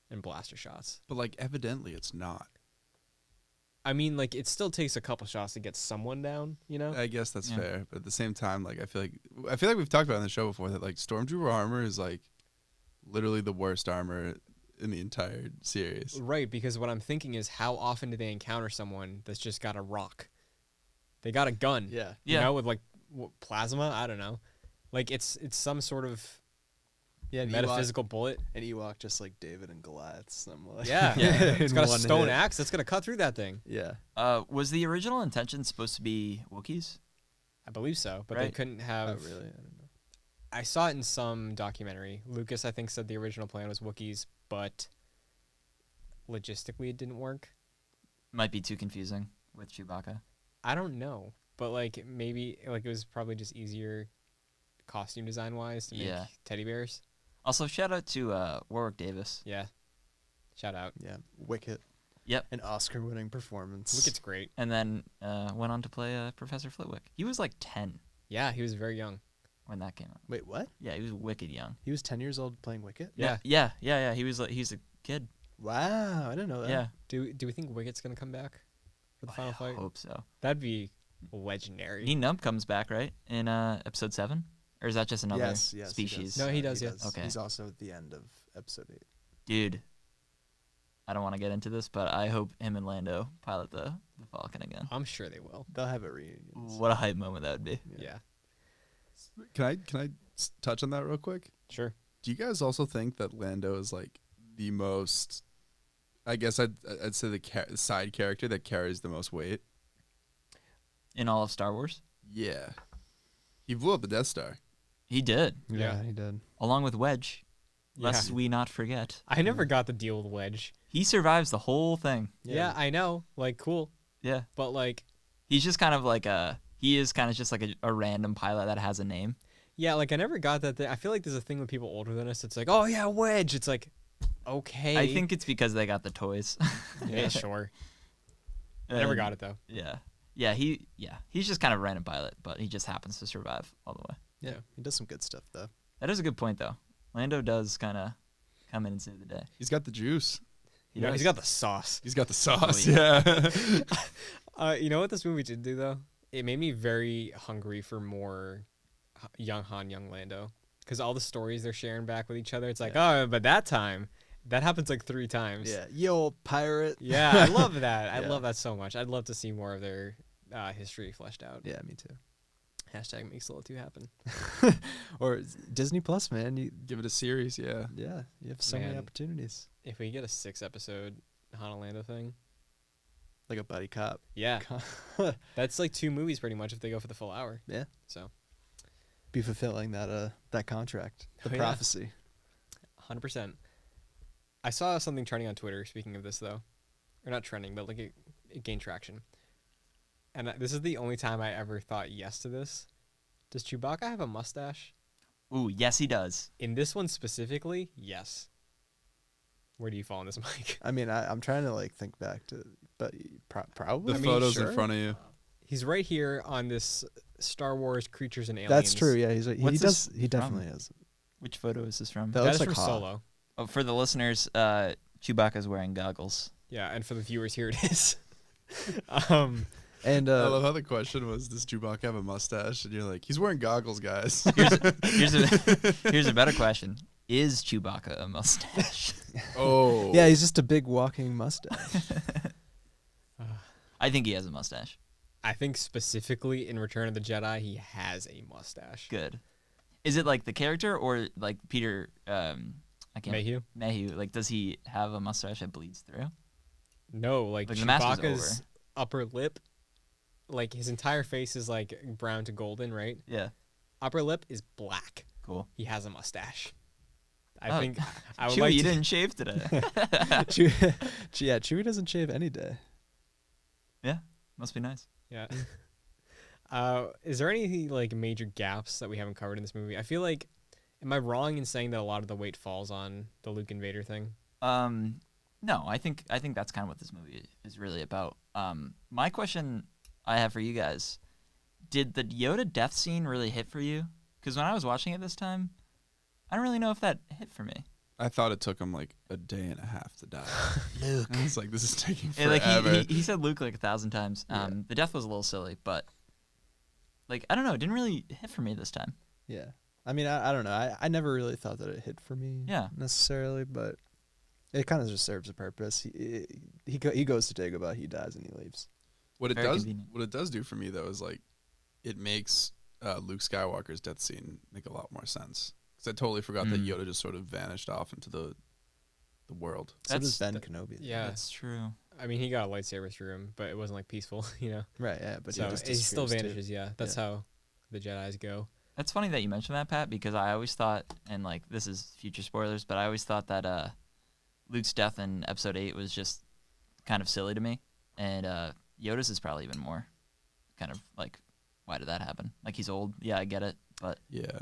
and blaster shots. But like evidently it's not. I mean, like, it still takes a couple shots to get someone down, you know? I guess that's Yeah. fair, but at the same time, like I feel like we've talked about it on the show before that like stormtrooper armor is like literally the worst armor in the entire series. Right, because what I'm thinking is how often do they encounter someone that's just got a rock? They got a gun. Yeah. You know, with like plasma? I don't know. Like, it's some sort of Yeah, an metaphysical bullet. Ewok, an Ewok just like David and Goliath. Some like Yeah. Yeah. It's got a in one stone hit. axe that's going to cut through that thing. Yeah. Was the original intention supposed to be Wookiees? I believe so, but they Right. couldn't Oh have. really? I don't know. I saw it in some documentary. Lucas, I think, said the original plan was Wookiees, but logistically it didn't work. Might be too confusing with Chewbacca. I don't know, but like maybe like it was probably just easier costume design wise to make Yeah. teddy bears. Also, shout out to Warwick Davis. Yeah, shout out. Yeah. Wicket. Yep. An Oscar-winning performance. Wicket's great. And then went on to play Professor Flitwick. He was like 10 Yeah, he was very young. when that came out. Wait, what? Yeah, he was wicked young. He was 10 years old playing Wicket? Yeah. Yeah. He's a kid. Wow, I didn't know that. Yeah. Do we think Wicket's gonna come back for the final I fight? hope so. That'd be legendary. Nien Nunb comes back, right? In episode 7? Or is that just another Yes, he species? does. No, he does, yeah. Okay. He's also at the end of episode 8. Dude, I don't want to get into this, but I hope him and Lando pilot the Falcon again. I'm sure they will. They'll have a reunion. What a hype moment that would be. Yeah, Can I touch on that real quick? sure. Do you guys also think that Lando is like the most? I guess I'd say the side character that carries the most weight. In all of Star Wars? Yeah, he blew up the Death Star. He did, Yeah. He did. along with Wedge. Lest Yeah. we not forget. I never got the deal with Wedge. He survives the whole thing. Yeah, I know. Like, cool, Yeah. but like, He's just kind of like he is kind of just like a random pilot that has a name. yeah, like I never got that thing. I feel like there's a thing with people older than us. It's like, oh yeah, Wedge. It's like, okay. I think it's because they got the toys. Yeah, sure. I never got it though. Yeah. He's just kind of a random pilot, but he just happens to survive all the way. Yeah. He does some good stuff, though. That is a good point, though. Lando does kind of come in and save the day. He's got the juice. You know, he's got the sauce. He's got the sauce. Oh, yeah. You know what this movie did do though? It made me very hungry for more young Han, young Lando, because all the stories they're sharing back with each other. It's like, oh, but that time, that happens like 3 times. Yeah. Yo, pirate. Yeah, I love that. I Yeah. love that so much. I'd love to see more of their history fleshed out. Yeah, me too. Hashtag make Solo 2 happen. Or Disney Plus, man. Give it a series. Yeah. Yeah, you have so many Man. opportunities. If we get a 6-episode Han and Lando thing, Like a buddy cop. yeah, that's like 2 movies pretty much if they go for the full hour. Yeah. So Be fulfilling that contract. The Oh, yeah. prophecy. 100%. I saw something trending on Twitter, speaking of this, though. Or not trending, but like it gained traction. And this is the only time I ever thought yes to this. Does Chewbacca have a mustache? Ooh, yes, he does. In this one specifically, yes. Where do you fall on this, Mike? I mean, I'm trying to like think back to, but probably. The I mean, photos sure. in front of you. He's right here on this Star Wars Creatures and Aliens. That's true. Yeah, he What's does. this He from? definitely is. Which photo is this from? That That looks is like from Han. Solo. Oh, for the listeners, Chewbacca's wearing goggles. Yeah, and for the viewers, here it is. And I love how the question was, does Chewbacca have a mustache? And you're like, he's wearing goggles, guys. Here's a better question: is Chewbacca a mustache? Oh. yeah, he's just a big walking mustache. I think he has a mustache. I think specifically in Return of the Jedi, he has a mustache. Good. Is it like the character or like Peter? I can't. Mayhew? Mayhew. Like, does he have a mustache that bleeds through? No, like Like, the mask is Chewbacca's upper lip, like his entire face is like brown to golden, right? Yeah. Upper lip is black. Cool. He has a mustache. I Oh, think I would Chewie, like you to, didn't shave today. Chewie, yeah, Chewie doesn't shave any day. Yeah, must be nice. Yeah. Is there any like major gaps that we haven't covered in this movie? I feel like, am I wrong in saying that a lot of the weight falls on the Luke and Vader thing? No, I think that's kind of what this movie is really about. My question I have for you guys: did the Yoda death scene really hit for you? Because when I was watching it this time, I don't really know if that hit for me. I thought it took him like a day and a half to die. Luke. I was like, this is taking Yeah, forever. like he said Luke like 1,000 times. Yeah. The death was a little silly, but like I don't know, it didn't really hit for me this time. Yeah. I mean, I don't know. I never really thought that it hit for me Yeah. necessarily, but it kind of just serves a purpose. He goes to Dagobah, he dies, and he leaves. What it Very does, convenient. what it does do for me though, is like, it makes Luke Skywalker's death scene make a lot more sense. Because I totally forgot that Yoda just sort of vanished off into the world. So does That's- Ben Kenobi. Yeah. That's true. I mean, he got a lightsaber through him, but it wasn't like peaceful, you know. Right, yeah, but So he just he still disappears, too. vanishes. Yeah, that's how the Jedi's go. That's funny that you mentioned that, Pat, because I always thought, and like this is future spoilers, but I always thought that Luke's death in Episode 8 was just kind of silly to me, and Yoda's is probably even more kind of like, why did that happen? Like he's old, yeah, I get it, but Yeah.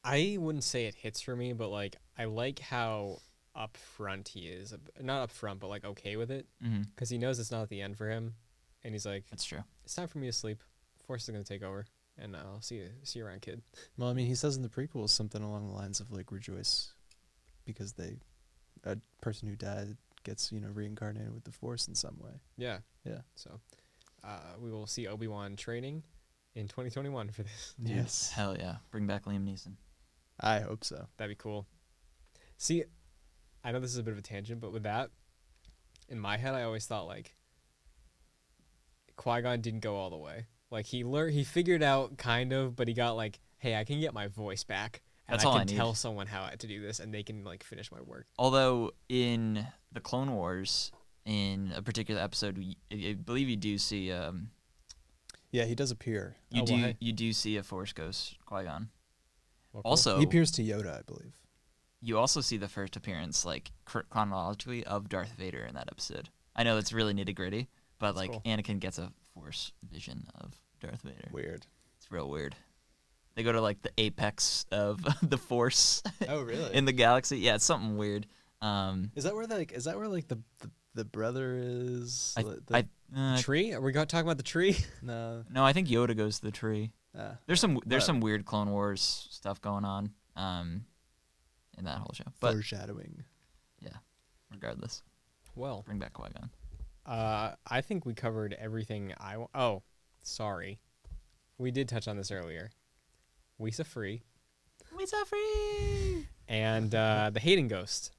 I wouldn't say it hits for me, but like I like how upfront he is. Not upfront, but like okay with it, because he knows it's not the end for him, and he's like, that's true. it's time for me to sleep. Force is gonna take over, and I'll see you around, kid. Well, I mean, he says in the prequels something along the lines of like rejoice because a person who died gets, reincarnated with the Force in some way. Yeah. Yeah. So, we will see Obi-Wan training in 2021 for this. Yes. Hell yeah, bring back Liam Neeson. I hope so. That'd be cool. See, I know this is a bit of a tangent, but with that, in my head, I always thought like Qui-Gon didn't go all the way. Like he figured out kind of, but he got like, hey, I can get my voice back, and That's I all can I need. tell someone how to do this, and they can like finish my work. Although in the Clone Wars, in a particular episode, I believe you do see Yeah, he does appear. you do see a Force ghost Qui-Gon. Well, cool. Also, He appears to Yoda, I believe. you also see the first appearance, like chronologically, of Darth Vader in that episode. I know it's really nitty gritty, but That's like cool. Anakin gets a Force vision of Darth Vader. Weird. It's real weird. They go to like the apex of the Force Oh, really? in the galaxy. Yeah, it's something weird. Is that where the brother is? Tree? Are we talking about the tree? No. No, I think Yoda goes to the tree. There's some whatever. weird Clone Wars stuff going on in that whole show. But Foreshadowing. regardless, Well, bring back Qui-Gon. I think we covered everything I want. Oh, sorry. We did touch on this earlier. Wisa Free We so free. and the Hayden Ghost.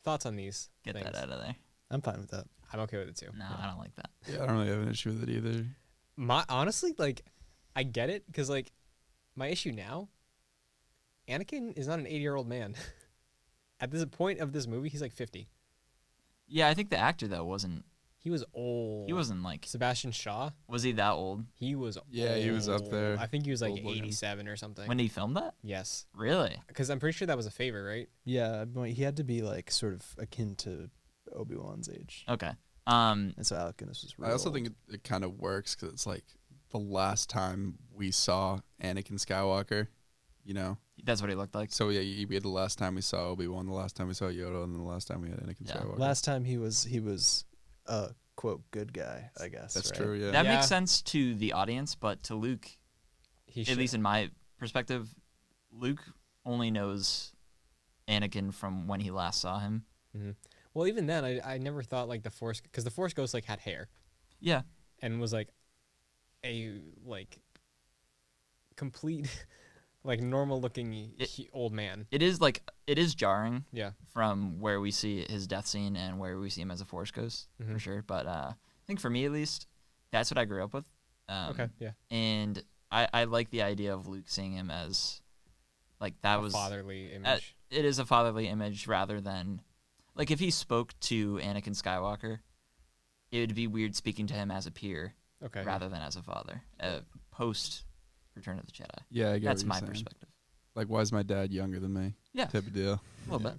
Thoughts on these Get things? that out of there. I'm fine with that. I'm okay with it too. No, I don't like that. Yeah, I don't really have an issue with it either. Honestly, like, I get it because like, my issue now, Anakin is not an 80-year-old man. At this point of this movie, he's like 50. Yeah, I think the actor though wasn't. He was old. He wasn't like. Sebastian Shaw. Was he that old He was. Yeah, he was up old. there. I think he was like Old looking. 87 or something. when he filmed that? Yes, Really? because I'm pretty sure that was a favor, right? Yeah, but he had to be like sort of akin to Obi-Wan's age. Okay. And so Alec Guinness was real I also old. think it kind of works because it's like the last time we saw Anakin Skywalker, you know? That's what he looked like. So yeah, we had the last time we saw Obi-Wan, the last time we saw Yoda, and then the last time we had Anakin Yeah. Skywalker. Last time he was a quote good guy, I guess. That's right? true, yeah. That Yeah. makes sense to the audience, but to Luke, He at least in my perspective, Luke only knows Anakin from when he last saw him. Well, even then, I never thought like the Force, because the Force Ghost like had hair Yeah. and was like a like complete like normal looking old man. It is jarring Yeah. from where we see his death scene and where we see him as a Force ghost for sure. But I think for me at least, that's what I grew up with. Okay. Yeah. And I like the idea of Luke seeing him as like that was fatherly image. it is a fatherly image rather than like if he spoke to Anakin Skywalker, it would be weird speaking to him as a peer Okay. rather than as a father. Post Return of the Jedi. Yeah, I get That's what you're my saying. perspective. Like, why is my dad younger than me? Yeah, Type of deal. a little bit.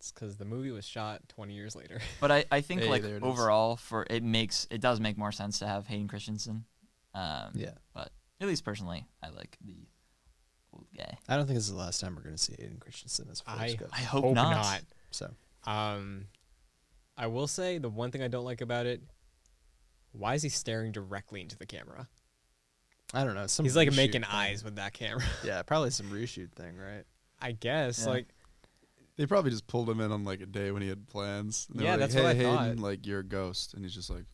It's because the movie was shot 20 years later. But I think Hey, like there it is. overall it does make more sense to have Hayden Christensen. Yeah. But at least personally, I like the old guy. I don't think this is the last time we're going to see Aiden Christensen as Forrest I Gump. I hope Hope not. not. So I will say the one thing I don't like about it, why is he staring directly into the camera? I don't know. Some He's like reshoot making thing. eyes with that camera. Yeah, probably some reshoot thing, right? I guess. Yeah. Like, They probably just pulled him in on like a day when he had plans. And they Yeah, were like, that's what I hey, Hayden, thought. like you're a ghost, and he's just like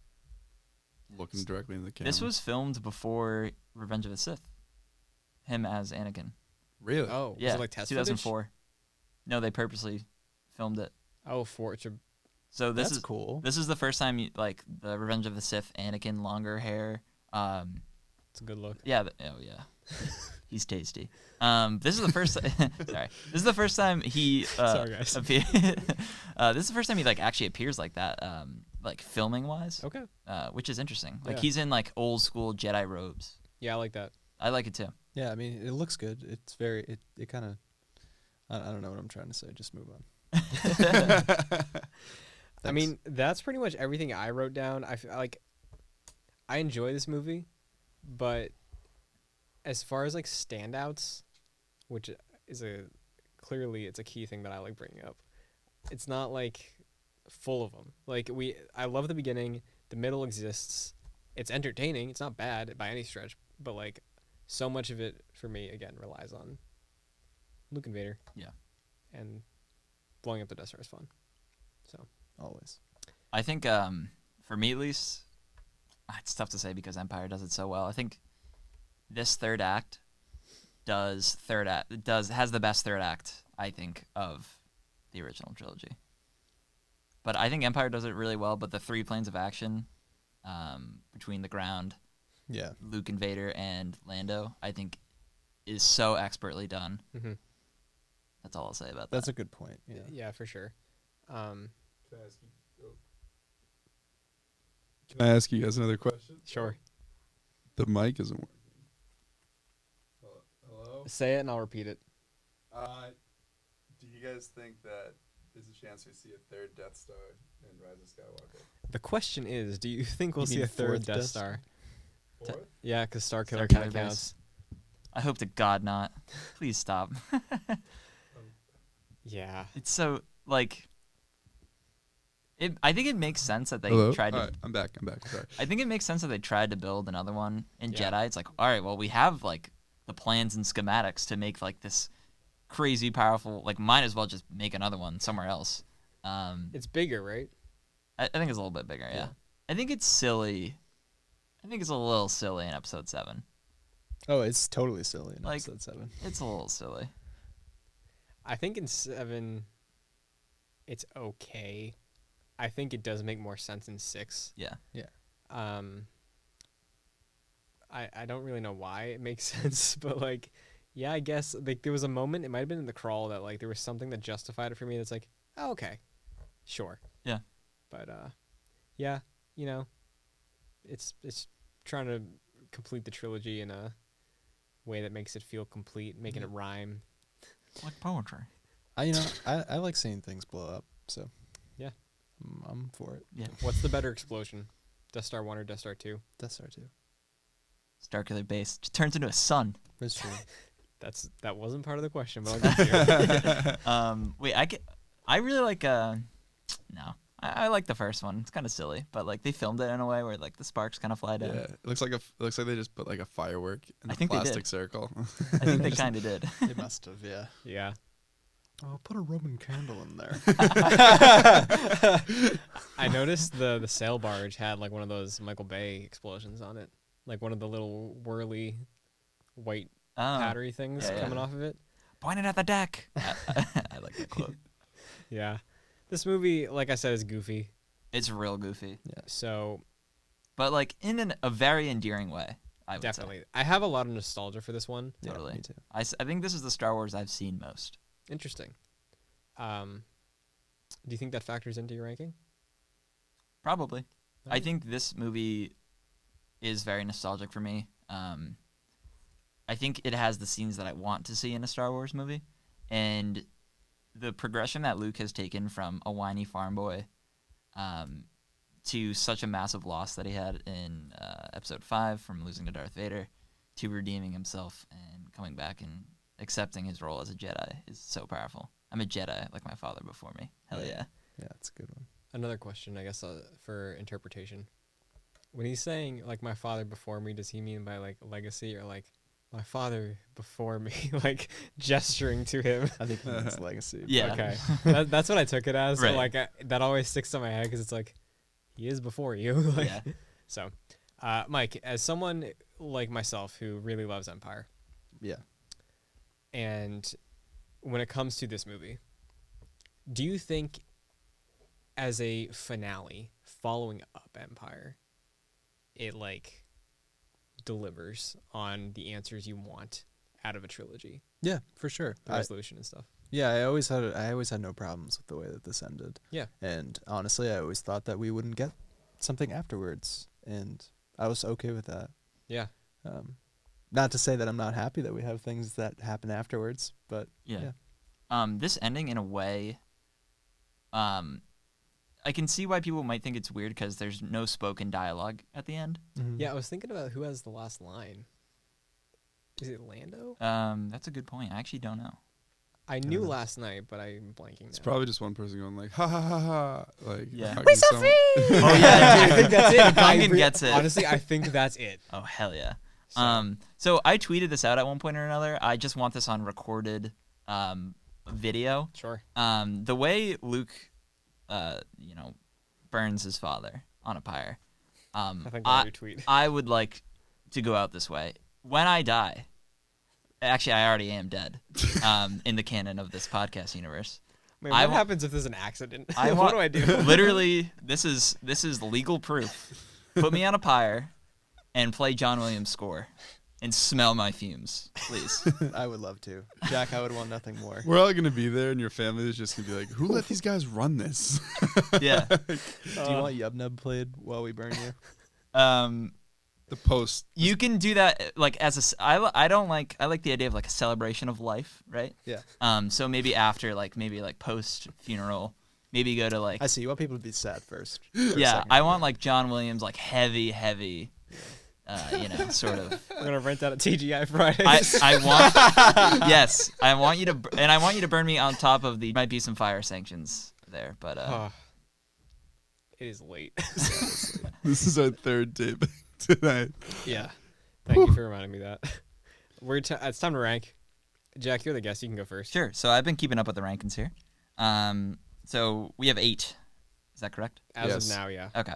looking directly in the camera. This was filmed before Revenge of the Sith. Him as Anakin. really oh, Yeah, was it like test 2004. No, they purposely filmed it. footage? Oh, for it to, So this That's is cool. this is the first time like the Revenge of the Sith Anakin longer hair. it's a good look. Yeah. Oh yeah. He's tasty. This is the first. Sorry. This is the first time he. Sorry, guys. This is the first time he like actually appears like that. Like filming wise. Okay. Which is interesting. Like Yeah. he's in like old school Jedi robes. Yeah, I like that. I like it too. Yeah, I mean, it looks good. It's very, it kind of, I don't know what I'm trying to say. Just move on. I mean, that's pretty much everything I wrote down. I enjoy this movie, but as far as like standouts, which is clearly it's a key thing that I like bringing up. It's not like full of them. Like I love the beginning. The middle exists. It's entertaining. It's not bad by any stretch, but like so much of it for me again relies on Luke and Vader. Yeah. And blowing up the Death Star is fun. So always. I think for me at least, it's tough to say because Empire does it so well. I think this third act has the best third act, I think, of the original trilogy. But I think Empire does it really well. But the 3 planes of action between the ground, Yeah. Luke and Vader, and Lando, I think is so expertly done. mm-hmm. That's all I'll say about That's that. a good point. Yeah. Yeah, for sure. Can I ask you guys another question? Sure. The mic isn't working. Hello? Say it and I'll repeat it. Do you guys think that there's a chance we see a third Death Star in Rise of Skywalker? The question is, do you think we'll You see mean a third fourth Death Death Star? Fourth? Yeah, because Star Killer Star kind of Killer counts. I hope to God not. Please stop. Yeah. It's so like. I think it makes sense that they Hello? tried to. All right, I'm back. Sorry. I think it makes sense that they tried to build another one in Yeah. Jedi. It's like, all right, well, we have like the plans and schematics to make like this crazy powerful. Like, might as well just make another one somewhere else. It's bigger, right? I think it's a little bit bigger. Yeah. Yeah. I think it's silly. I think it's a little silly in Episode 7. Oh, it's totally silly in Like- episode 7. It's a little silly. I think in 7, it's okay. I think it does make more sense in 6. Yeah. I don't really know why it makes sense, but like, yeah, I guess like there was a moment, it might have been in the crawl, that like there was something that justified it for me. That's like, oh, okay, sure. Yeah. But yeah, you know, it's trying to complete the trilogy in a way that makes it feel complete, making it rhyme. Like poetry. I like seeing things blow up. So Yeah. I'm for it. Yeah. What's the better explosion, Death Star 1 or Death Star 2? Death Star 2. Starkiller base just turns into a sun. That's true. That wasn't part of the question, but I'll give you. Wait, I really like no. I like the first one. It's kind of silly, but like they filmed it in a way where like the sparks kind of fly down. Yeah, it looks like they just put like a firework in I a think they did. plastic circle. I think they kind of did. They must have, yeah. Yeah. Oh, put a Roman candle in there. I noticed the sail barge had like one of those Michael Bay explosions on it, like one of the little whirly white Oh, powdery things yeah, yeah. coming off of it. pointed at the deck. I like that quote. Yeah, this movie, like I said, is goofy. It's real goofy, So but like in a very endearing way. I would definitely, I have a lot of nostalgia for this one. Yeah, Totally. me too. say. I think this is the Star Wars I've seen most. Interesting. Do you think that factors into your ranking? Probably. I Alright. think this movie is very nostalgic for me. I think it has the scenes that I want to see in a Star Wars movie, and the progression that Luke has taken from a whiny farm boy to such a massive loss that he had in Episode 5 from losing to Darth Vader to redeeming himself and coming back and accepting his role as a Jedi is so powerful. I'm a Jedi like my father before me. Hell yeah. Yeah, that's a good one. Another question, I guess, for interpretation. When he's saying, like, my father before me, does he mean by, like, legacy or, like, my father before me, like, gesturing to him? I think it's legacy. Yeah. Okay. That's what I took it as. Right. So, like, that always sticks to my head because it's like, he is before you. Like, Yeah. So, Mike, as someone like myself who really loves Empire, Yeah. and when it comes to this movie, do you think as a finale following up Empire, it like delivers on the answers you want out of a trilogy, Yeah, for sure. the resolution and stuff? I always had no problems with the way that this ended. Yeah. And honestly, I always thought that we wouldn't get something afterwards, and I was okay with that. Yeah. Not to say that I'm not happy that we have things that happen afterwards, but Yeah. This ending, in a way, I can see why people might think it's weird because there's no spoken dialogue at the end. Yeah, I was thinking about who has the last line. Is it Lando? That's a good point. I actually don't know. I knew last night, but I'm blanking now. It's probably just one person going like, ha ha ha ha. Like, Yeah. hugging We someone. Oh yeah, I think that's it. Gungan gets it. Honestly, I think that's it. Oh hell yeah. So- So I tweeted this out at one point or another. I just want this on recorded video. Sure. The way Luke, burns his father on a pyre. I think I'll retweet. I would like to go out this way. When I die, actually, I already am dead. In the canon of this podcast universe, Wait, I what wa- happens if there's an accident? I What want- do I do? literally, this is legal proof. Put me on a pyre, and play John Williams' score, and smell my fumes, please. I would love to. Jack, I would want nothing more. We're all gonna be there, and your family is just gonna be like, "Who let these guys run this?" Yeah. Do you want Yubnub played while we burn you? The post. You can do that like as a. I like the idea of like a celebration of life, right? Yeah. So maybe after maybe post funeral, maybe go to like I see. You want people to be sad first. yeah. I want like John Williams like heavy, sort of. We're gonna rent that at TGI Fridays. I want yes. I want you to burn me on top of the might be some fire sanctions there, but It is late. This is our third tape tonight. Yeah. Thank you for reminding me that. It's time to rank. Jack, you're the guest. You can go first. sure. So I've been keeping up with the rankings here. So we have 8. Is that correct? As Yes. of now, yeah. Okay.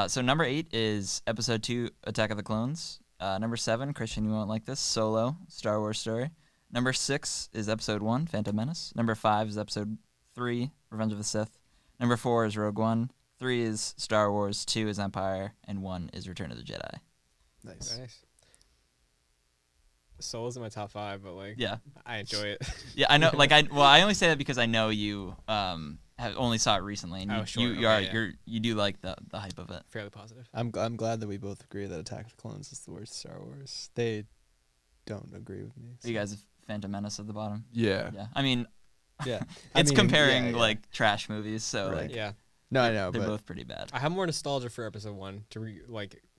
So number 8 is Episode 2, Attack of the Clones. Number 7, Christian, you won't like this, Solo, Star Wars Story. Number 6 is Episode 1, Phantom Menace. Number 5 is Episode 3, Revenge of the Sith. Number 4 is Rogue One. 3 is Star Wars. 2 is Empire. And 1 is Return of the Jedi. Nice. Nice. Solo's in my top 5, but Yeah. I enjoy it. Yeah, I know. I only say that because I know you have only saw it recently, and Oh, you sure. you, Okay, are yeah. you do like the hype of it. Fairly positive. I'm glad that we both agree that Attack of the Clones is the worst Star Wars. They don't agree with me. Are you guys Phantom Menace at the bottom? Yeah. Yeah. I mean, Yeah. it's comparing yeah. like trash movies, so Right. like Yeah. No, I know, they're but both pretty bad. I have more nostalgia for Episode 1 to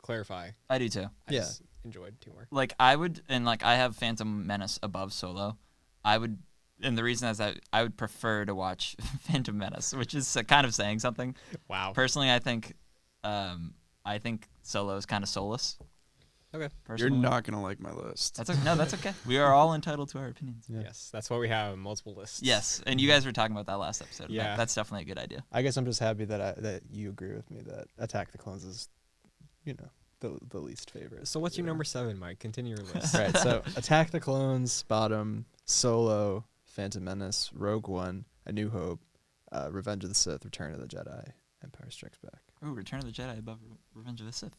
clarify. I do too. I Yeah. just enjoyed 2 more. Like I would, and like I have Phantom Menace above Solo. I would, and the reason is that I would prefer to watch Phantom Menace, which is kind of saying something. Wow. Personally, I think Solo is kind of soulless. Okay. You're Personally. not gonna like my list. That's okay. No, that's okay. We are all entitled to our opinions. Yeah. Yes, that's why we have multiple lists. Yes, and you guys were talking about that last episode. Yeah. That's definitely a good idea. I guess I'm just happy that you agree with me that Attack the Clones is, the least favorite. So what's your Yeah. number 7, Mike? Continue your list. Right. So Attack the Clones, bottom, Solo, Phantom Menace, Rogue One, A New Hope, Revenge of the Sith, Return of the Jedi, Empire Strikes Back. Ooh, Return of the Jedi above Revenge of the Sith.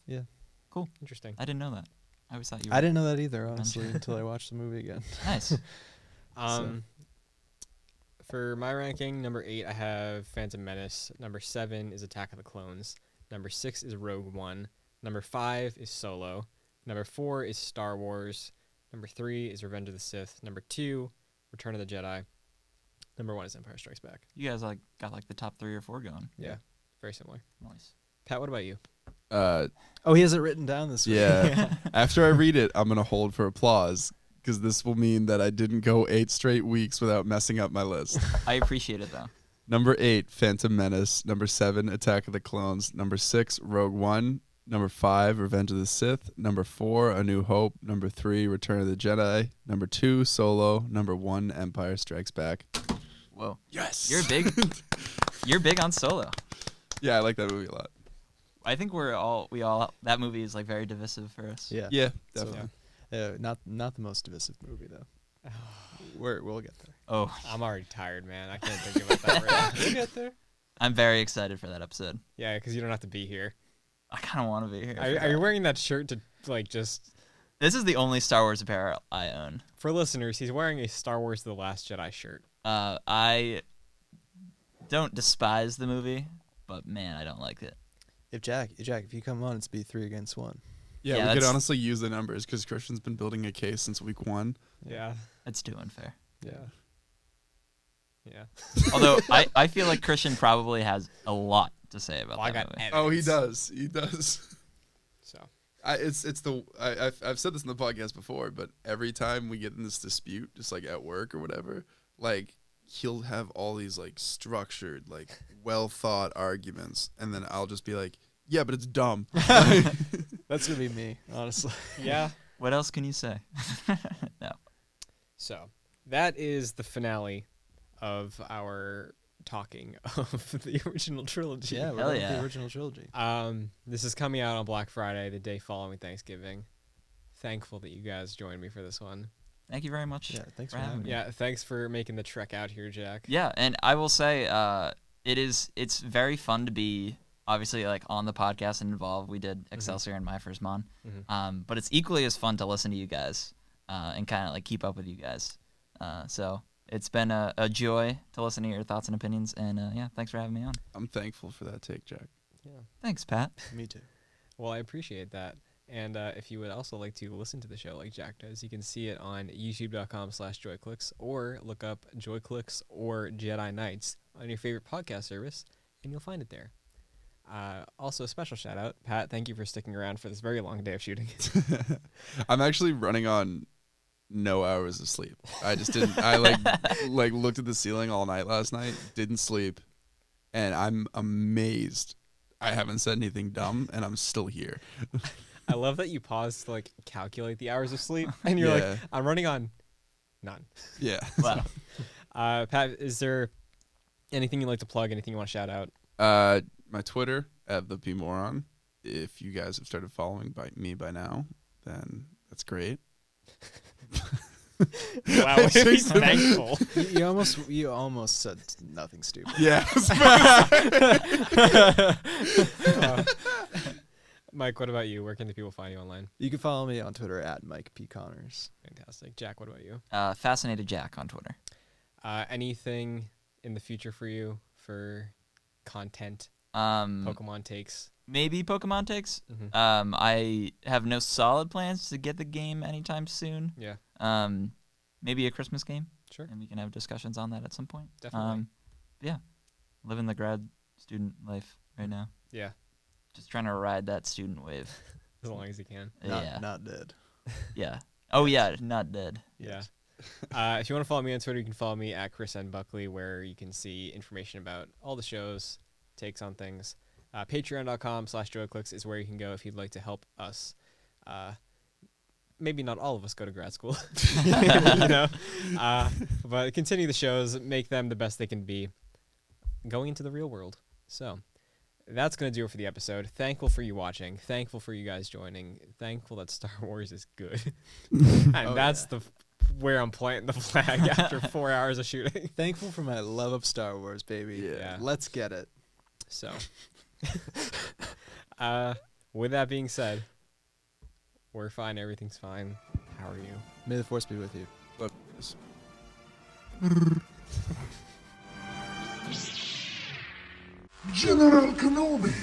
Interesting. I didn't know that. I always thought you were. I didn't know that either, honestly, until I watched the movie again. Nice. For my ranking, number 8, I have Phantom Menace. Number 7 is Attack of the Clones. Number 6 is Rogue One. Number 5 is Solo. Number 4 is Star Wars. Number 3 is Revenge of the Sith. Number 2, Return of the Jedi. Number 1 is Empire Strikes Back. You guys like got like the top 3 or 4 going. Yeah. Very similar. Nice. Pat, what about you? Oh, he has it written down this week. Yeah. After I read it, I'm gonna hold for applause because this will mean that I didn't go 8 straight weeks without messing up my list. I appreciate it though. Number 8, Phantom Menace. Number 7, Attack of the Clones. Number 6, Rogue One. Number 5, Revenge of the Sith. Number 4, A New Hope. Number 3, Return of the Jedi. Number 2, Solo. Number 1, Empire Strikes Back. Whoa. Yes. You're big on Solo. Yeah, I like that movie a lot. I think we all that movie is like very divisive for us. Yeah. Yeah, So, definitely. not the most divisive movie though. We'll get there. Oh, I'm already tired, man. I can't think about that right now. We'll get there. I'm very excited for that episode. Yeah, because you don't have to be here. I kind of want to be here. Are you wearing that shirt to, like, just... This is the only Star Wars apparel I own. For listeners, he's wearing a Star Wars The Last Jedi shirt. I don't despise the movie, but man, I don't like it. If you come on, it's be 3 against 1. Yeah, Yeah, we could that's- honestly use the numbers because Christian's been building a case since week 1. Yeah. It's too unfair. Yeah. Yeah. Although I feel like Christian probably has a lot to say about Well, I that got movie. Oh, he evidence. does. He does. So. I've said this in the podcast before, but every time we get in this dispute, just like at work or whatever, like he'll have all these like structured, like well thought arguments, and then I'll just be like, "Yeah, but it's dumb." That's gonna be me, honestly. Yeah. What else can you say? No. So, that is the finale of our talking of the original trilogy. Yeah, we're Hell going with yeah. the original trilogy. This is coming out on Black Friday, the day following Thanksgiving. Thankful that you guys joined me for this one. Thank you very much. Yeah, thanks for for having having me. me. Yeah, thanks for making the trek out here, Jack. Yeah, and I will say it's very fun to be obviously like on the podcast and involved. We did Excelsior and My First Mon. Mhm. But it's equally as fun to listen to you guys and kind of like keep up with you guys. So it's been a joy to listen to your thoughts and opinions. And yeah, thanks for having me on. I'm thankful for that take, Jack. Yeah. Thanks, Pat. Me too. Well, I appreciate that. And if you would also like to listen to the show like Jack does, you can see it on youtube.com/joyclicks or look up Joyclicks or Jedi Knights on your favorite podcast service, and you'll find it there. Also, a special shout out, Pat. Thank you for sticking around for this very long day of shooting. I'm actually running on no hours of sleep. I just didn't. I like looked at the ceiling all night last night, didn't sleep, and I'm amazed. I haven't said anything dumb, and I'm still here. I love that you paused to like calculate the hours of sleep, and you're Yeah. like, I'm running on none. Yeah. Wow. Pat, is there anything you'd like to plug? Anything you want to shout out? My Twitter @thepmoron. If you guys have started following me by now, then that's great. Wow, he's thankful. You almost said nothing stupid. Yeah. Mike, what about you? Where can the people find you online? You can follow me on Twitter @MikePConnors. Fantastic. Jack, what about you? Fascinated Jack on Twitter. Anything in the future for you for content, Mm. Pokemon takes? Maybe Pokemon takes. Mhm. I have no solid plans to get the game anytime soon. Yeah, Maybe a Christmas game, sure. and we can have discussions on that at some point. Definitely. Yeah, living the grad student life right now. Yeah, Just trying to ride that student wave. as long as you can. Not dead. Yeah. Oh yeah, not dead. Yeah. If you want to follow me on Twitter, you can follow me @ChrisNBuckley, where you can see information about all the shows, takes on things. Patreon.com/joyclicks is where you can go if you'd like to help us. Maybe not all of us go to grad school, you know, but continue the shows, make them the best they can be, going into the real world. So that's going to do it for the episode. Thankful for you watching. Thankful for you guys joining. Thankful that Star Wars is good. And that's where I'm planting the flag after 4 hours of shooting. Thankful for my love of Star Wars, baby. Yeah. Let's get it. So, with that being said, we're fine. Everything's fine. How are you? May the Force be with you. Love this. General Kenobi.